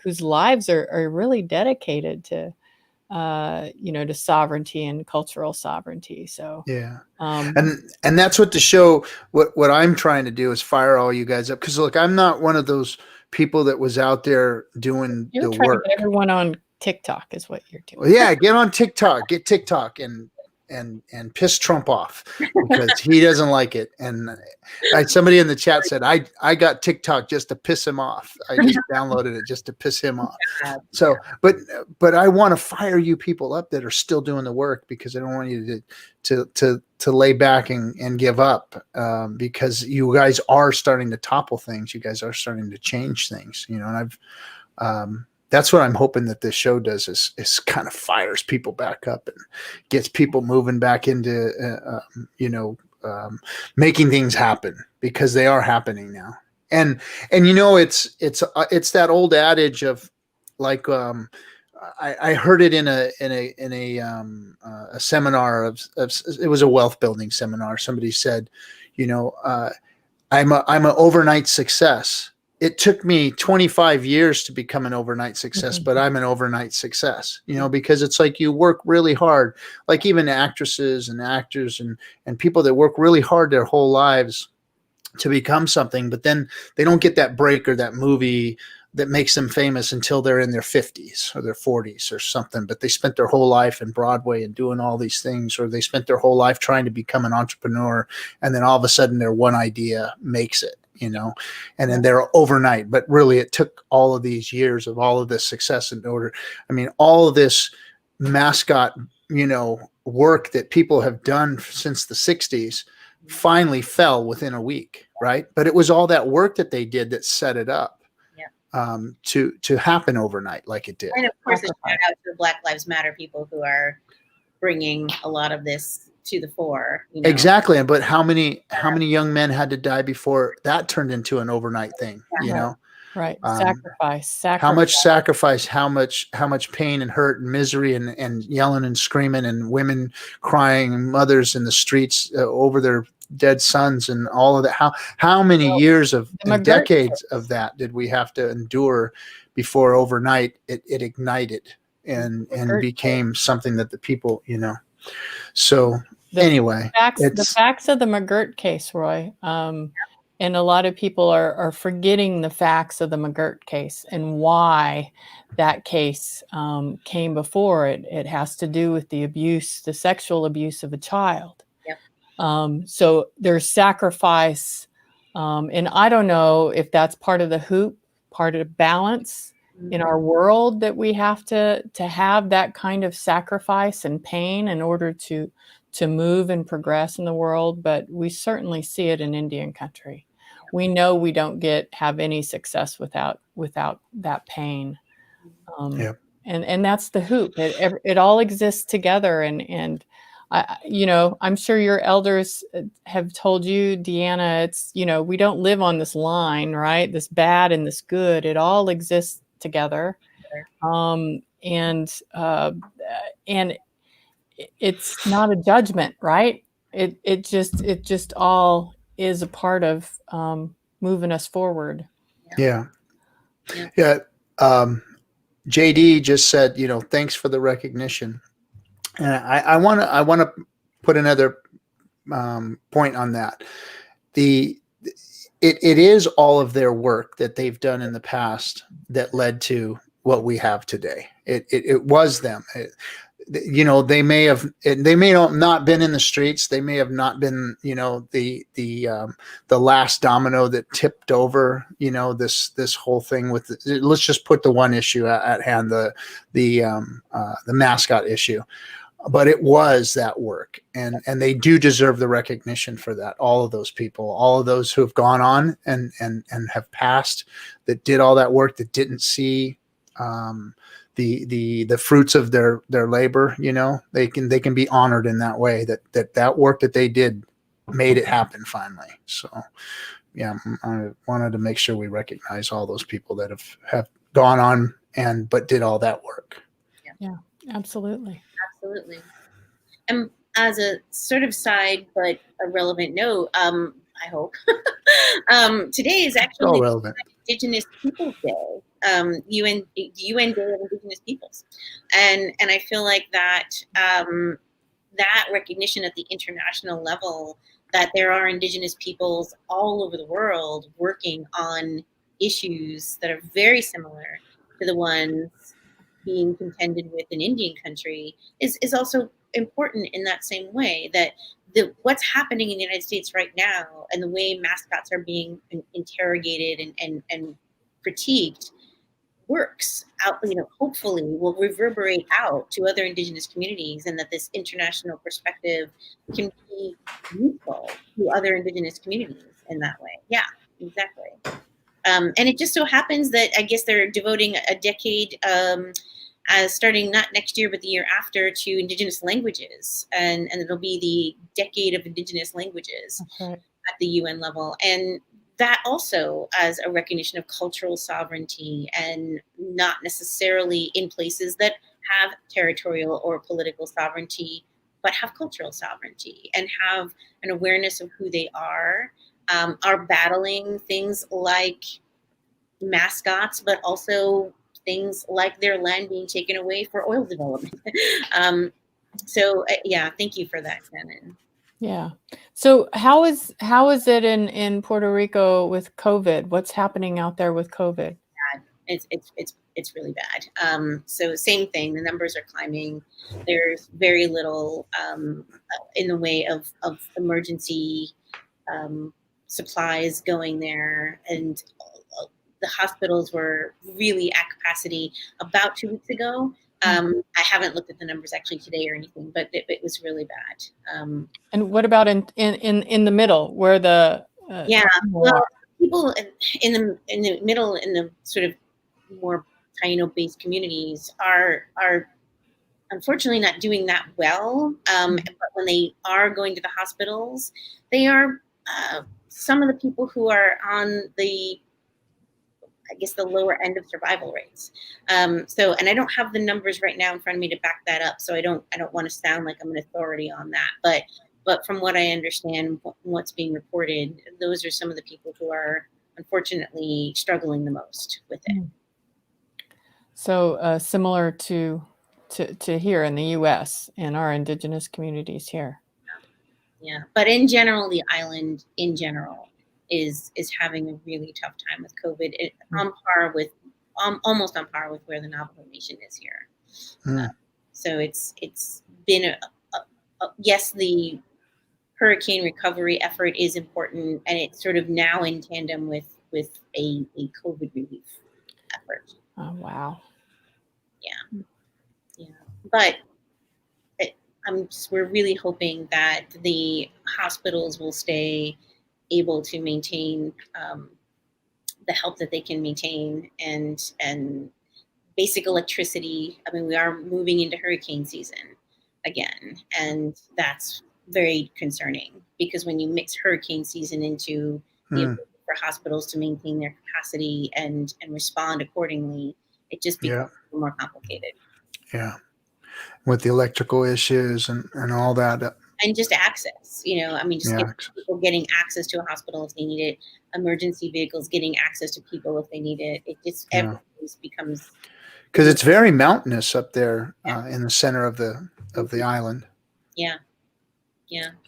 whose lives are really dedicated to to sovereignty and cultural sovereignty. So and that's what the show, what I'm trying to do is fire all you guys up, because look, I'm not one of those people that was out there doing you're Mm-hmm. the trying work. To get everyone on TikTok is what you're doing. Well, yeah, get on TikTok, get TikTok and piss Trump off because he doesn't like it. And somebody in the chat said, I got TikTok just to piss him off. I just downloaded it just to piss him off. So, but I want to fire you people up that are still doing the work, because I don't want you to lay back and give up, because you guys are starting to topple things. You guys are starting to change things, and I've, that's what I'm hoping that this show does is kind of fires people back up and gets people moving back into, making things happen, because they are happening now. And it's that old adage of like, I heard it in a seminar of it was a wealth building seminar. Somebody said, I'm an overnight success. It took me 25 years to become an overnight success, but I'm an overnight success, because it's like you work really hard, like even actresses and actors and people that work really hard their whole lives to become something, but then they don't get that break or that movie that makes them famous until they're in their 50s or their 40s or something. But they spent their whole life in Broadway and doing all these things, or they spent their whole life trying to become an entrepreneur. And then all of a sudden their one idea makes it. And then they're overnight, but really it took all of these years of all of this success in order. I mean, all of this mascot, work that people have done since the 60s finally fell within a week. Right. But it was all that work that they did that set it up to happen overnight like it did. And of course, a shout out to the Black Lives Matter people who are bringing a lot of this to the fore. Exactly. But how many young men had to die before that turned into an overnight thing? Right. Sacrifice. How much sacrifice, how much pain and hurt and misery and yelling and screaming and women crying, mothers in the streets over their dead sons and all of that. How many years of the and Mcgirt decades case. of that did we have to endure before overnight it ignited and Mcgirt became something that the people, So The anyway, the facts of the Mcgirt case, Roy, and a lot of people are forgetting the facts of the Mcgirt case and why that case came before it. It has to do with the sexual abuse of a child. Yep. So there's sacrifice, and I don't know if that's part of the hoop, part of the balance in our world, that we have to have that kind of sacrifice and pain in order to move and progress in the world. But we certainly see it in Indian country. We know we don't have any success without that pain. Yeah. And that's the hoop. It all exists together. And I'm sure your elders have told you, DeAnna, it's, we don't live on this line, right? This bad and this good. It all exists together. And it's not a judgment, right? It just all is a part of moving us forward. Yeah. JD just said, thanks for the recognition. And I want to put another point on that. It is all of their work that they've done in the past that led to what we have today. It was them. They may have not been in the streets. They may have not been, the last domino that tipped over, this whole thing with. Let's just put the one issue at hand, the mascot issue. But it was that work, and they do deserve the recognition for that. All of those people, all of those who have gone on and have passed, that did all that work, that didn't see the fruits of their labor. They can be honored in that way. That work that they did made it happen finally. So, yeah, I wanted to make sure we recognize all those people that have gone on but did all that work. Yeah, absolutely. Absolutely. And as a sort of side but a relevant note, I hope, today is actually relevant. Indigenous Peoples Day, UN Day of Indigenous Peoples, and I feel like that that recognition at the international level, that there are Indigenous peoples all over the world working on issues that are very similar to the ones being contended with in Indian country, is also important in that same way, that what's happening in the United States right now and the way mascots are being interrogated and critiqued works out, hopefully will reverberate out to other Indigenous communities, and that this international perspective can be useful to other Indigenous communities in that way. Yeah, exactly. And it just so happens that I guess they're devoting a decade, starting not next year but the year after, to Indigenous languages, and it'll be the decade of Indigenous languages. Right. At the UN level, and that also as a recognition of cultural sovereignty, and not necessarily in places that have territorial or political sovereignty, but have cultural sovereignty and have an awareness of who they are battling things like mascots, but also things like their land being taken away for oil development. Yeah, thank you for that, Shannon. Yeah. So how is it in Puerto Rico with COVID? What's happening out there with COVID? It's really bad. So same thing. The numbers are climbing. There's very little in the way of emergency supplies going there, and the hospitals were really at capacity about 2 weeks ago. I haven't looked at the numbers actually today or anything, but it was really bad. And what about in the middle, where the well, people in the middle, in the sort of more Taino-based communities are unfortunately not doing that well. But when they are going to the hospitals, they are some of the people who are on the lower end of survival rates. And I don't have the numbers right now in front of me to back that up, so I don't want to sound like I'm an authority on that. But But from what I understand, what's being reported, those are some of the people who are unfortunately struggling the most with it. So similar to here in the U.S. and our indigenous communities here. Yeah, but in general, the island in general is having a really tough time with COVID. On par with, almost on par with where the Navajo Nation is here. So it's been yes, the hurricane recovery effort is important, and it's sort of now in tandem with a COVID relief effort. Oh wow. Yeah, but we're really hoping that the hospitals will stay able to maintain the help that they can maintain, and basic electricity. I mean, we are moving into hurricane season again, and that's very concerning, because when you mix hurricane season into the ability for hospitals to maintain their capacity and respond accordingly, it just becomes more complicated. Yeah. With the electrical issues and all that. And just access, I mean, just people getting access to a hospital if they need it, emergency vehicles getting access to people if they need it. It just everything becomes, because it's very mountainous up there in the center of the island. Yeah.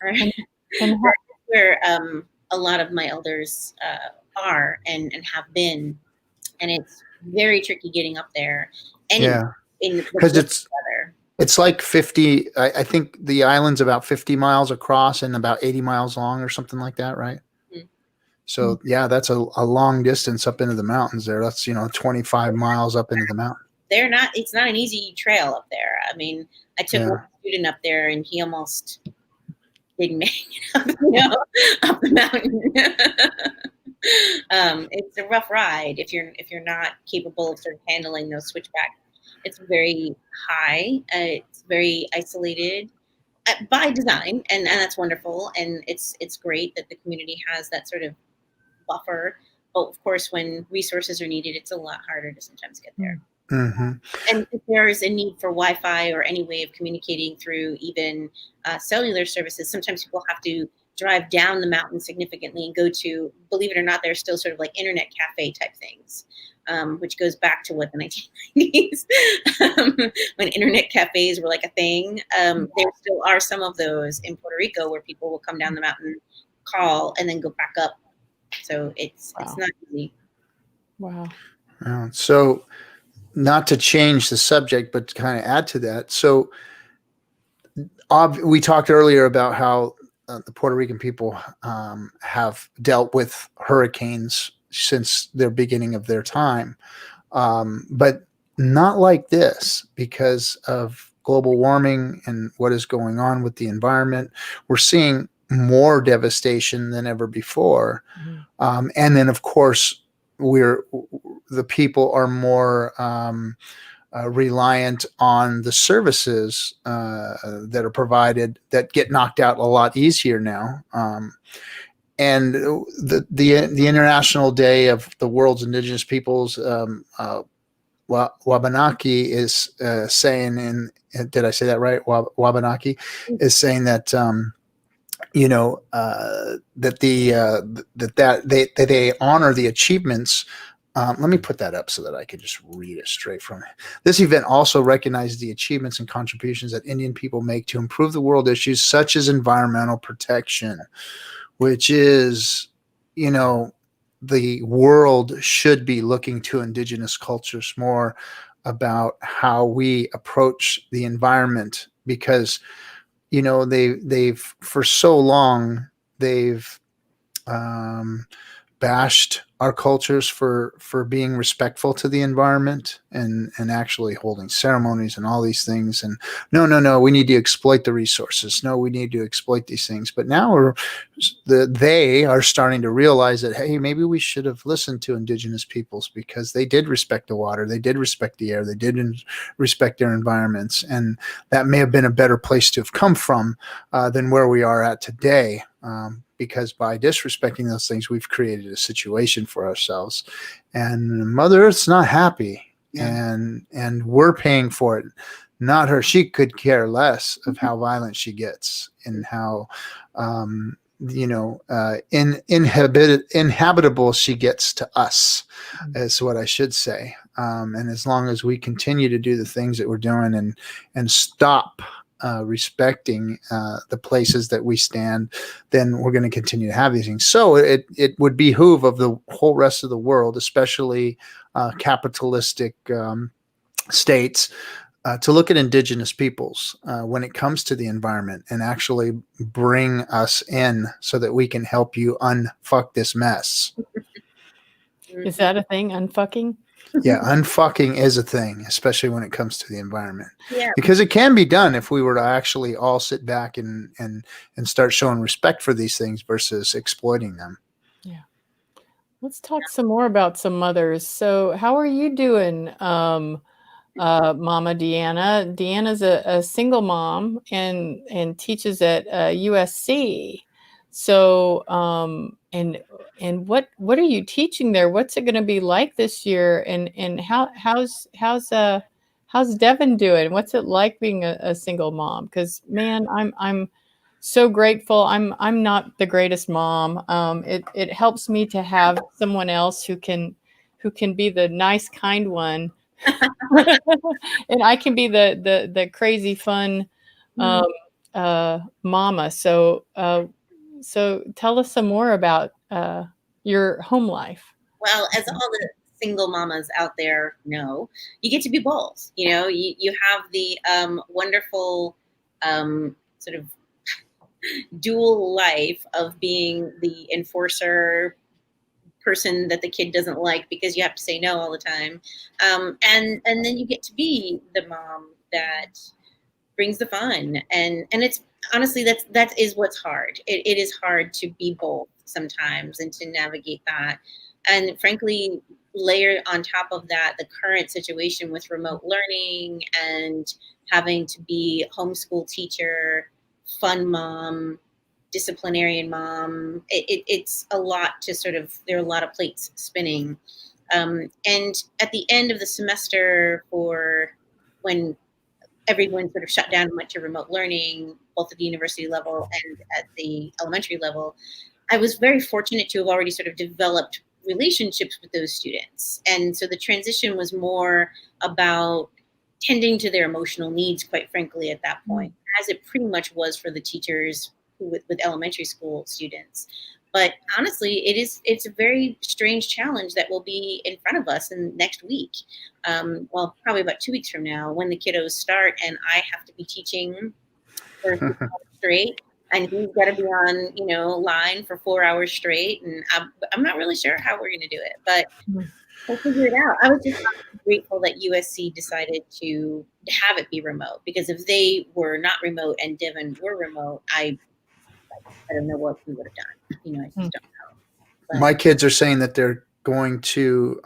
Right. And where a lot of my elders are and have been, and it's very tricky getting up there. Because it's like 50. I think the island's about 50 miles across and about 80 miles long or something like that, right? So that's a long distance up into the mountains there. That's 25 miles up into the mountain. It's not an easy trail up there. I mean, I took one student up there and he almost didn't make it up the mountain. It's a rough ride if you're not capable of sort of handling those switchbacks. It's very high. It's very isolated by design, and that's wonderful. And it's great that the community has that sort of buffer. But of course, when resources are needed, it's a lot harder to sometimes get there. Mm-hmm. And if there is a need for Wi-Fi or any way of communicating through even cellular services, sometimes people have to drive down the mountain significantly and go to, believe it or not, there's still sort of like internet cafe type things, which goes back to what, the 1990s, when internet cafes were like a thing. There still are some of those in Puerto Rico where people will come down the mountain, call, and then go back up. So it's not easy. Wow. So not to change the subject, but to kind of add to that. So we talked earlier about how the Puerto Rican people have dealt with hurricanes since their beginning of their time, but not like this because of global warming and what is going on with the environment. We're seeing more devastation than ever before. And then, of course, the people are more reliant on the services that are provided that get knocked out a lot easier now. And the International Day of the World's Indigenous Peoples, Wabanaki is saying, did I say that right? Wabanaki is saying that that they honor the achievements. Let me put that up so that I can just read it straight from it. This event also recognizes the achievements and contributions that Indian people make to improve the world issues such as environmental protection, which is, the world should be looking to indigenous cultures more about how we approach the environment, because they've for so long they've bashed our cultures for being respectful to the environment and actually holding ceremonies and all these things. And no, we need to exploit the resources. No, we need to exploit these things. But now they are starting to realize that, hey, maybe we should have listened to indigenous peoples, because they did respect the water, they did respect the air, they did respect their environments, and that may have been a better place to have come from than where we are at today. Because by disrespecting those things, we've created a situation for ourselves, and Mother Earth's not happy, and we're paying for it. not her. She could care less of how violent she gets and how, inhabitable she gets to us, is what I should say. And as long as we continue to do the things that we're doing and stop respecting the places that we stand, then we're going to continue to have these things. So it would behoove of the whole rest of the world, especially capitalistic states, to look at indigenous peoples when it comes to the environment and actually bring us in so that we can help you unfuck this mess. Is that a thing? Unfucking? Yeah, unfucking is a thing, especially when it comes to the environment. Yeah. Because it can be done if we were to actually all sit back and start showing respect for these things versus exploiting them. Yeah. Let's talk some more about some mothers. So how are you doing, Mama DeAnna? DeAnna's a single mom and teaches at USC. So and what are you teaching there? What's it going to be like this year? And how's Devin doing? What's it like being a single mom? Because man, I'm so grateful. I'm not the greatest mom. It helps me to have someone else who can be the nice, kind one. And I can be the crazy fun mama. So tell us some more about your home life. Well, as all the single mamas out there know, you get to be both. You have the wonderful sort of dual life of being the enforcer person that the kid doesn't like because you have to say no all the time, and then you get to be the mom that brings the fun, and it's honestly that is what's hard. It is hard to be both sometimes and to navigate that, and frankly layer on top of that the current situation with remote learning and having to be homeschool teacher, fun mom, disciplinarian mom. It's a lot to there are a lot of plates spinning. And at the end of the semester, for when everyone sort of shut down and went to remote learning, both at the university level and at the elementary level, I was very fortunate to have already sort of developed relationships with those students. And so the transition was more about tending to their emotional needs, quite frankly, at that point, as it pretty much was for the teachers with elementary school students. But honestly, it's a very strange challenge that will be in front of us in next week. Well, probably about 2 weeks from now, when the kiddos start, and I have to be teaching for 6 hours straight, and he's got to be on line for 4 hours straight, and I'm not really sure how we're going to do it, but we'll figure it out. I was just grateful that USC decided to have it be remote, because if they were not remote and Devin were remote, I don't know what we would have done. I just don't know. But my kids are saying that they're going to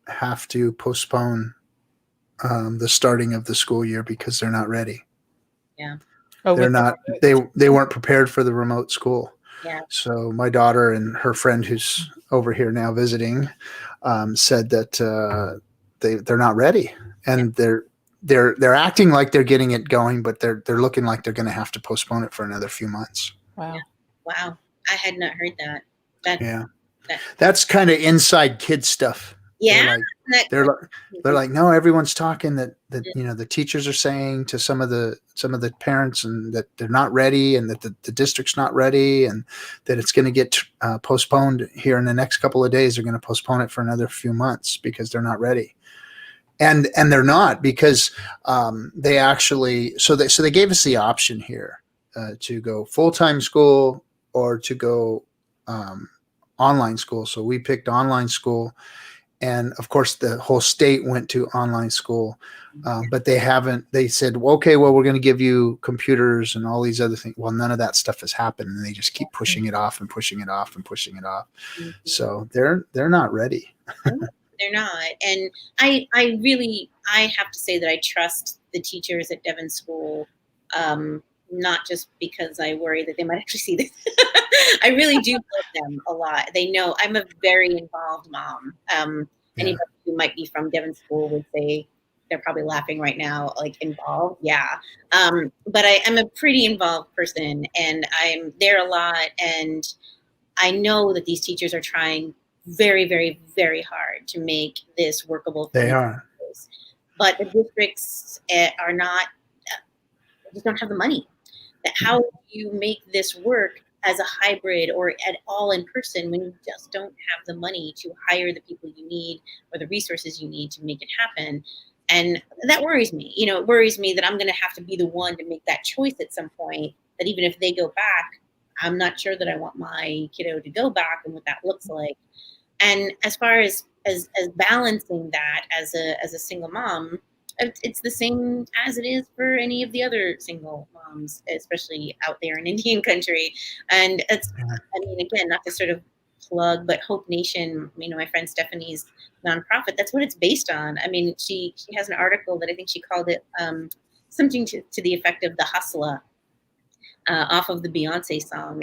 have to postpone the starting of the school year because they're not ready. Yeah. Oh, they're not. They weren't prepared for the remote school. Yeah. So my daughter and her friend, who's over here now visiting, said that they're not ready, and they're acting like they're getting it going, but they're looking like they're going to have to postpone it for another few months. Wow. Yeah. Wow. I had not heard that. That's kind of inside kid stuff. Yeah. They're like, no, everyone's talking that the teachers are saying to some of the parents and that they're not ready, and that the district's not ready, and that it's going to get postponed here in the next couple of days. They're going to postpone it for another few months because they're not ready. And they're not, because they actually, so they gave us the option here to go full-time school or to go online school. So we picked online school, and of course the whole state went to online school, but they said, well, okay, well, we're going to give you computers and all these other things. Well, none of that stuff has happened, and they just keep pushing it off and pushing it off and pushing it off. Mm-hmm. So they're not ready. They're not. And I have to say that I trust the teachers at Devon School, not just because I worry that they might actually see this. I really do love them a lot. They know I'm a very involved mom. Anybody who might be from Devon School would say they're probably laughing right now, like involved. Yeah. But I'm a pretty involved person, and I'm there a lot. And I know that these teachers are trying very, very, very hard to make this workable for They these are. schools. But the districts are not, just don't have the money. That how do you make this work as a hybrid or at all in person when you just don't have the money to hire the people you need or the resources you need to make it happen? And that worries me. You know, it worries me that I'm going to have to be the one to make that choice at some point, that even if they go back, I'm not sure that I want my kiddo to go back and what that looks like. And as far as balancing that as a single mom, it's the same as it is for any of the other single moms, especially out there in Indian country. And it's, I mean, again, not to sort of plug, but Hope Nation, you know, my friend Stephanie's nonprofit, that's what it's based on. I mean, she has an article that I think she called it something to the effect of the hustler. Off of the Beyonce song,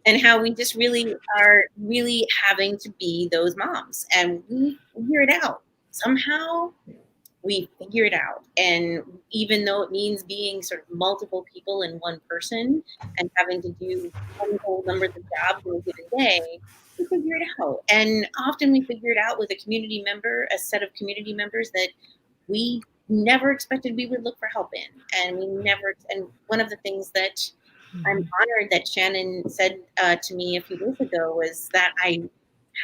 and how we just really are really having to be those moms, and we figure it out somehow. We figure it out, and even though it means being sort of multiple people in one person and having to do whole numbers of jobs in a given day, we figure it out. And often we figure it out with a community member, a set of community members that we never expected we would look for help in. And we never, and one of the things that I'm honored that Shannon said to me a few days ago was that I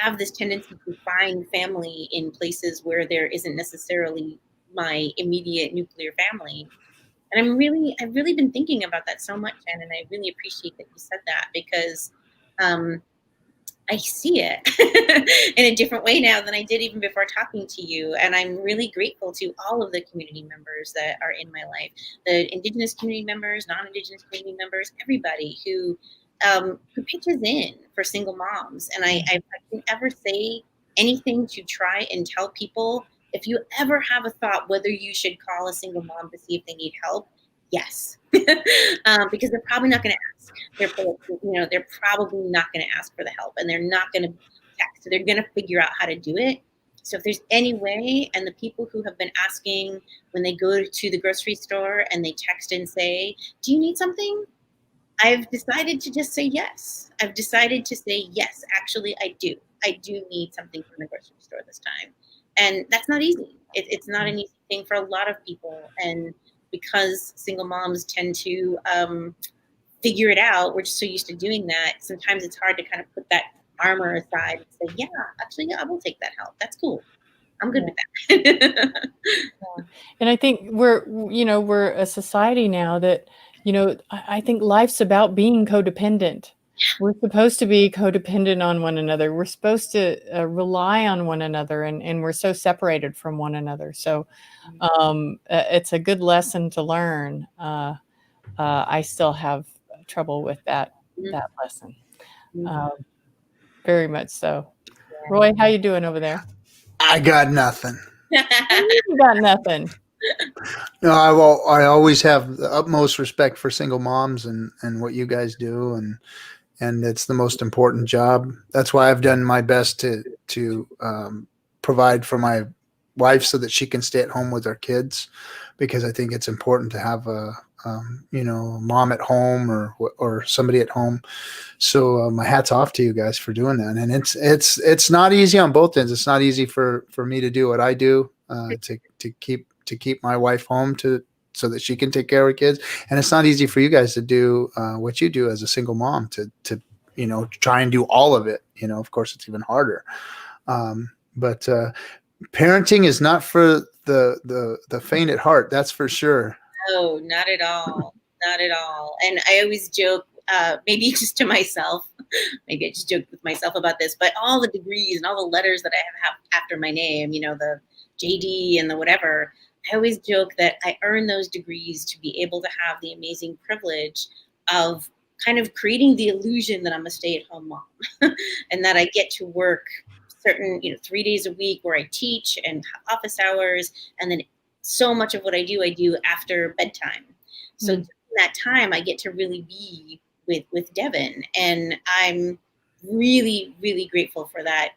have this tendency to find family in places where there isn't necessarily my immediate nuclear family. And I've really been thinking about that so much, Shannon. I really appreciate that you said that, because I see it in a different way now than I did even before talking to you. And I'm really grateful to all of the community members that are in my life, the Indigenous community members, non-Indigenous community members, everybody who pitches in for single moms. And I can ever say anything to try and tell people, if you ever have a thought whether you should call a single mom to see if they need help, yes. Because they're probably not going to ask. They're probably not going to ask for the help, and they're not going to text. So they're going to figure out how to do it. So if there's any way, and the people who have been asking when they go to the grocery store and they text and say, "Do you need something?" I've decided to just say yes. I've decided to say yes. Actually, I do. I do need something from the grocery store this time, and that's not easy. It's not an easy thing for a lot of people, and because single moms tend to figure it out, we're just so used to doing that. Sometimes it's hard to kind of put that armor aside and say, yeah, actually, yeah, I will take that help. That's cool. I'm good with that. And I think we're a society now that, I think life's about being codependent. We're supposed to be codependent on one another. We're supposed to rely on one another, and we're so separated from one another. So it's a good lesson to learn. I still have trouble with that lesson. Very much so. Roy, how you doing over there? I got nothing. You got nothing. No, I always have the utmost respect for single moms and what you guys do, and it's the most important job. That's why I've done my best to provide for my wife so that she can stay at home with our kids, because I think it's important to have a mom at home or somebody at home. So my hat's off to you guys for doing that. And it's not easy on both ends. It's not easy for me to do what I do, to keep my wife home so that she can take care of her kids. And it's not easy for you guys to do what you do as a single mom to try and do all of it. Of course it's even harder. But parenting is not for the faint at heart. That's for sure. No, not at all. Not at all. And I always joke, maybe just to myself, maybe I just joked with myself about this, but all the degrees and all the letters that I have after my name, the JD and the whatever, I always joke that I earned those degrees to be able to have the amazing privilege of kind of creating the illusion that I'm a stay-at-home mom and that I get to work certain, 3 days a week where I teach and office hours, and then so much of what I do after bedtime. So during that time, I get to really be with Devin, and I'm really, really grateful for that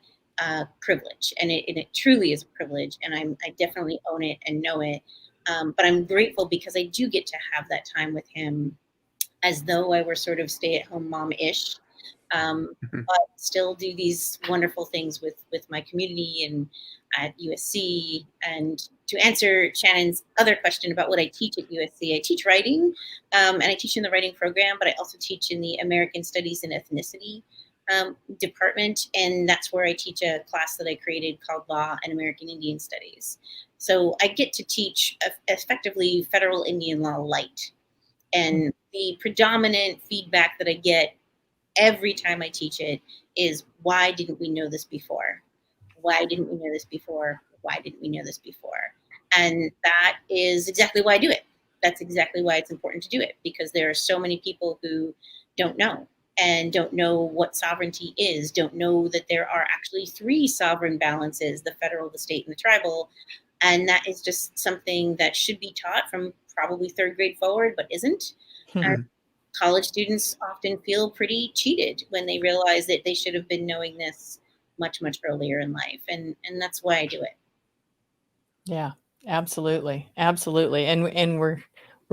privilege, and it truly is a privilege, and I definitely own it and know it. But I'm grateful because I do get to have that time with him, as though I were sort of stay-at-home mom-ish, but still do these wonderful things with my community and at USC. And to answer Shannon's other question about what I teach at USC, I teach writing, and I teach in the writing program, but I also teach in the American Studies and Ethnicity department, and that's where I teach a class that I created called Law and American Indian Studies. So I get to teach effectively federal Indian law light. And the predominant feedback that I get every time I teach it is, why didn't we know this before? Why didn't we know this before? Why didn't we know this before? And that is exactly why I do it. That's exactly why it's important to do it, because there are so many people who don't know, and don't know what sovereignty is, don't know that there are actually 3 sovereign balances: the federal, the state, and the tribal. And that is just something that should be taught from probably 3rd grade forward, but isn't. And college students often feel pretty cheated when they realize that they should have been knowing this much, much earlier in life. And that's why I do it. Yeah, absolutely. Absolutely. And we're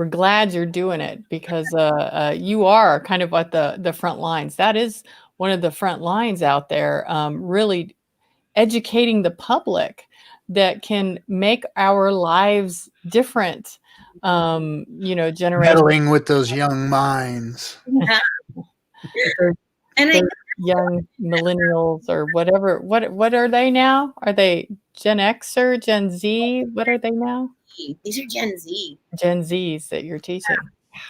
glad you're doing it, because you are kind of at the front lines. That is one of the front lines out there, really educating the public that can make our lives different. Generation Meddling with those young minds. And young millennials or whatever. What are they now? Are they Gen X or Gen Z? What are they now? These are Gen Z. Gen Zs that you're teaching.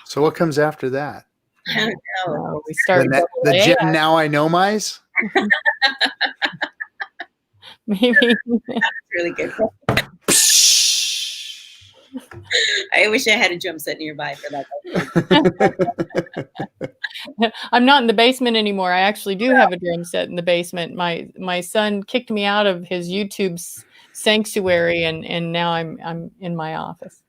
So what comes after that? I don't know. We start The Gen Now I Know Mice? maybe. That's really good. I wish I had a drum set nearby for that. I'm not in the basement anymore. I actually do have a drum set in the basement. My son kicked me out of his YouTube sanctuary, and now I'm in my office.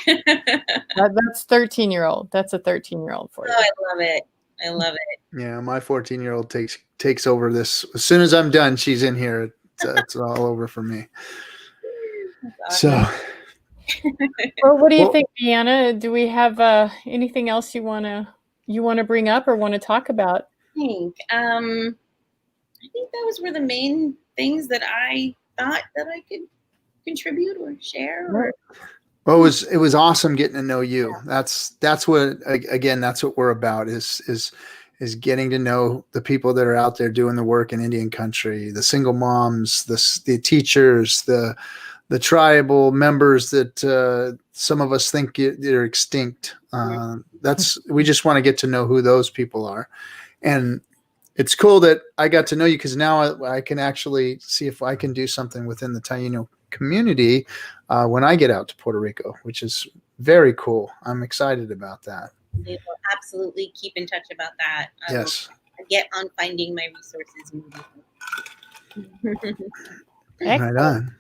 That's 13-year-old. That's a 13-year-old for you. Oh, I love it. I love it. Yeah, my 14-year-old takes over this. As soon as I'm done, she's in here. It's all over for me. Awesome. So. Well, what do you think, DeAnna? Do we have anything else you want to bring up or want to talk about? I think those were the main things that I thought that I could contribute or share. Well, it was awesome getting to know you. That's what, again, that's what we're about, is getting to know the people that are out there doing the work in Indian country, the single moms, the teachers, the tribal members that some of us think they're extinct. We just want to get to know who those people are. And it's cool that I got to know you, because now I can actually see if I can do something within the Taino community when I get out to Puerto Rico, which is very cool. I'm excited about that. We will absolutely keep in touch about that. Yes. Get on finding my resources immediately. Right on.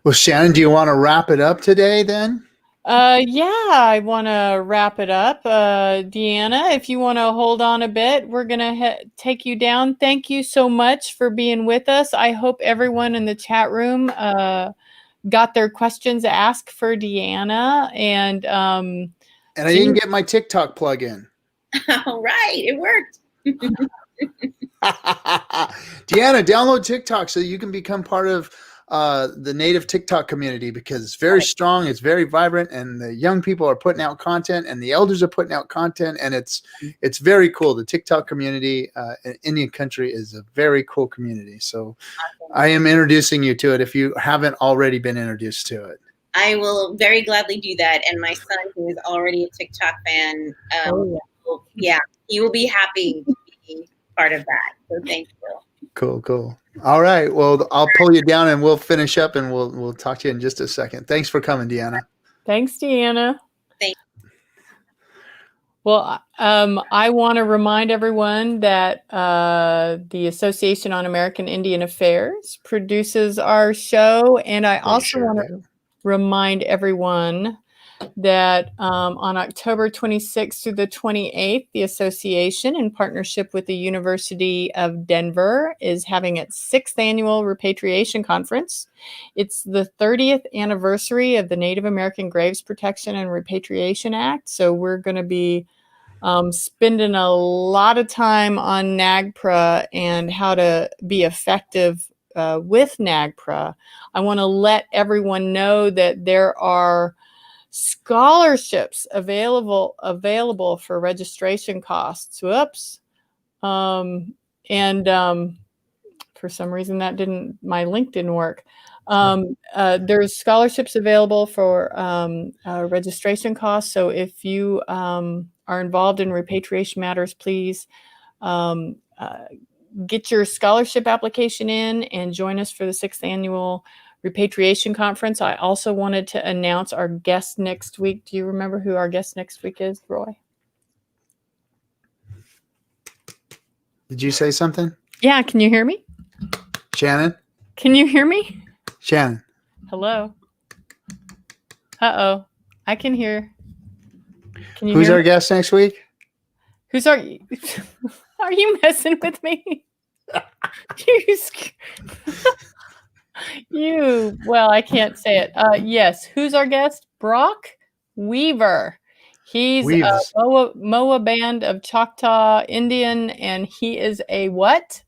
Well, Shannon, do you want to wrap it up today then? Yeah, I want to wrap it up. DeAnna, if you want to hold on a bit, we're going to take you down. Thank you so much for being with us. I hope everyone in the chat room got their questions asked for DeAnna. And I didn't get my TikTok plug in. All right, it worked. DeAnna, download TikTok so you can become part of the native TikTok community, because it's very strong, it's very vibrant, and the young people are putting out content, and the elders are putting out content, and it's very cool. The TikTok community in Indian country is a very cool community. So I am introducing you to it if you haven't already been introduced to it. I will very gladly do that. And my son, who is already a TikTok fan, he will be happy to be part of that. So thank you. Cool. All right. Well, I'll pull you down and we'll finish up, and we'll talk to you in just a second. Thanks for coming, DeAnna. Thanks, DeAnna. Thanks. Well, I want to remind everyone that the Association on American Indian Affairs produces our show. And I also want to remind everyone that on October 26th through the 28th, the association, in partnership with the University of Denver, is having its 6th annual repatriation conference. It's the 30th anniversary of the Native American Graves Protection and Repatriation Act. So we're going to be spending a lot of time on NAGPRA and how to be effective with NAGPRA. I want to let everyone know that there are scholarships available for registration costs. Whoops. For some reason my link didn't work. There's scholarships available for registration costs. So if you are involved in repatriation matters, please get your scholarship application in and join us for the 6th annual repatriation conference. I also wanted to announce our guest next week. Do you remember who our guest next week is, Roy? Did you say something? Yeah, can you hear me? Shannon? Can you hear me? Shannon. Hello? Uh-oh. I can hear. Can you Who's hear our me? guest next week? Who's our... Are you messing with me? Well, I can't say it. Yes. Who's our guest? Brock Weaver. He's a Moa band of Choctaw Indian, and he is a what?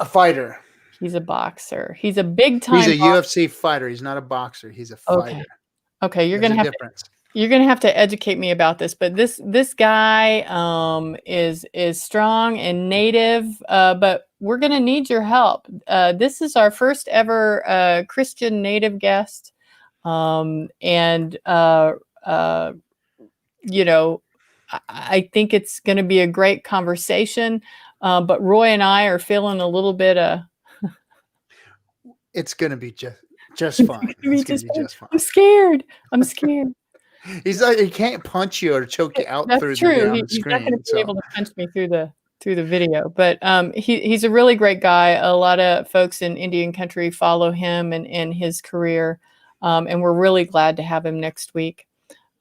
A fighter. He's a boxer. He's a big time. He's a UFC fighter. He's not a boxer. He's a fighter. Okay. You're gonna have to educate me about this. But this guy is strong and native. But we're gonna need your help. This is our first ever Christian native guest, and I think it's going to be a great conversation. But Roy and I are feeling a little bit it's going to be just fine. It's going to be just fine. I'm scared. He's like, he can't punch you or choke you out. That's through true. The He's screen, not going to be able to punch me through the video. But he's a really great guy. A lot of folks in Indian country follow him and his career. And we're really glad to have him next week,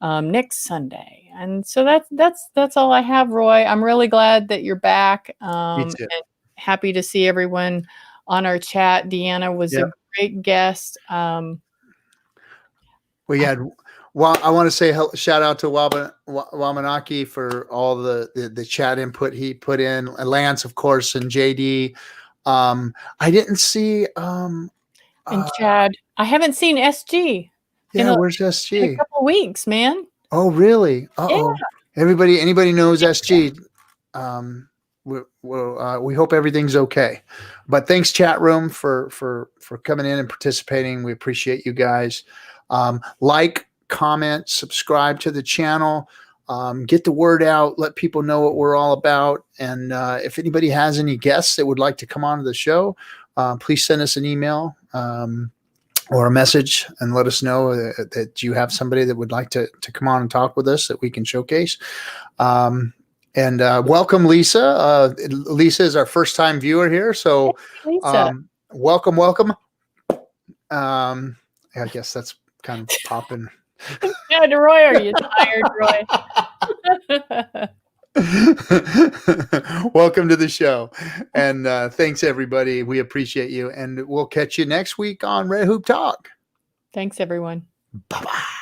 next Sunday. And so that's all I have, Roy. I'm really glad that you're back. And happy to see everyone on our chat. DeAnna was a great guest. We had, well, I want to say shout out to Wamanaki for all the chat input he put in. Lance, of course, and JD. I didn't see and Chad. I haven't seen SG. Where's SG? In a couple of weeks, man. Oh, really? Uh-oh. Yeah. Anybody knows SG. We hope everything's okay. But thanks, chat room, for coming in and participating. We appreciate you guys. Like, comment, subscribe to the channel. Get the word out. Let people know what we're all about. And if anybody has any guests that would like to come on to the show, please send us an email or a message and let us know that you have somebody that would like to come on and talk with us that we can showcase. And welcome, Lisa. Lisa is our first time viewer here. So welcome. I guess that's kind of popping. Yeah, Roy, are you tired, Roy? Welcome to the show. And thanks, everybody. We appreciate you. And we'll catch you next week on Red Hoop Talk. Thanks, everyone. Bye-bye.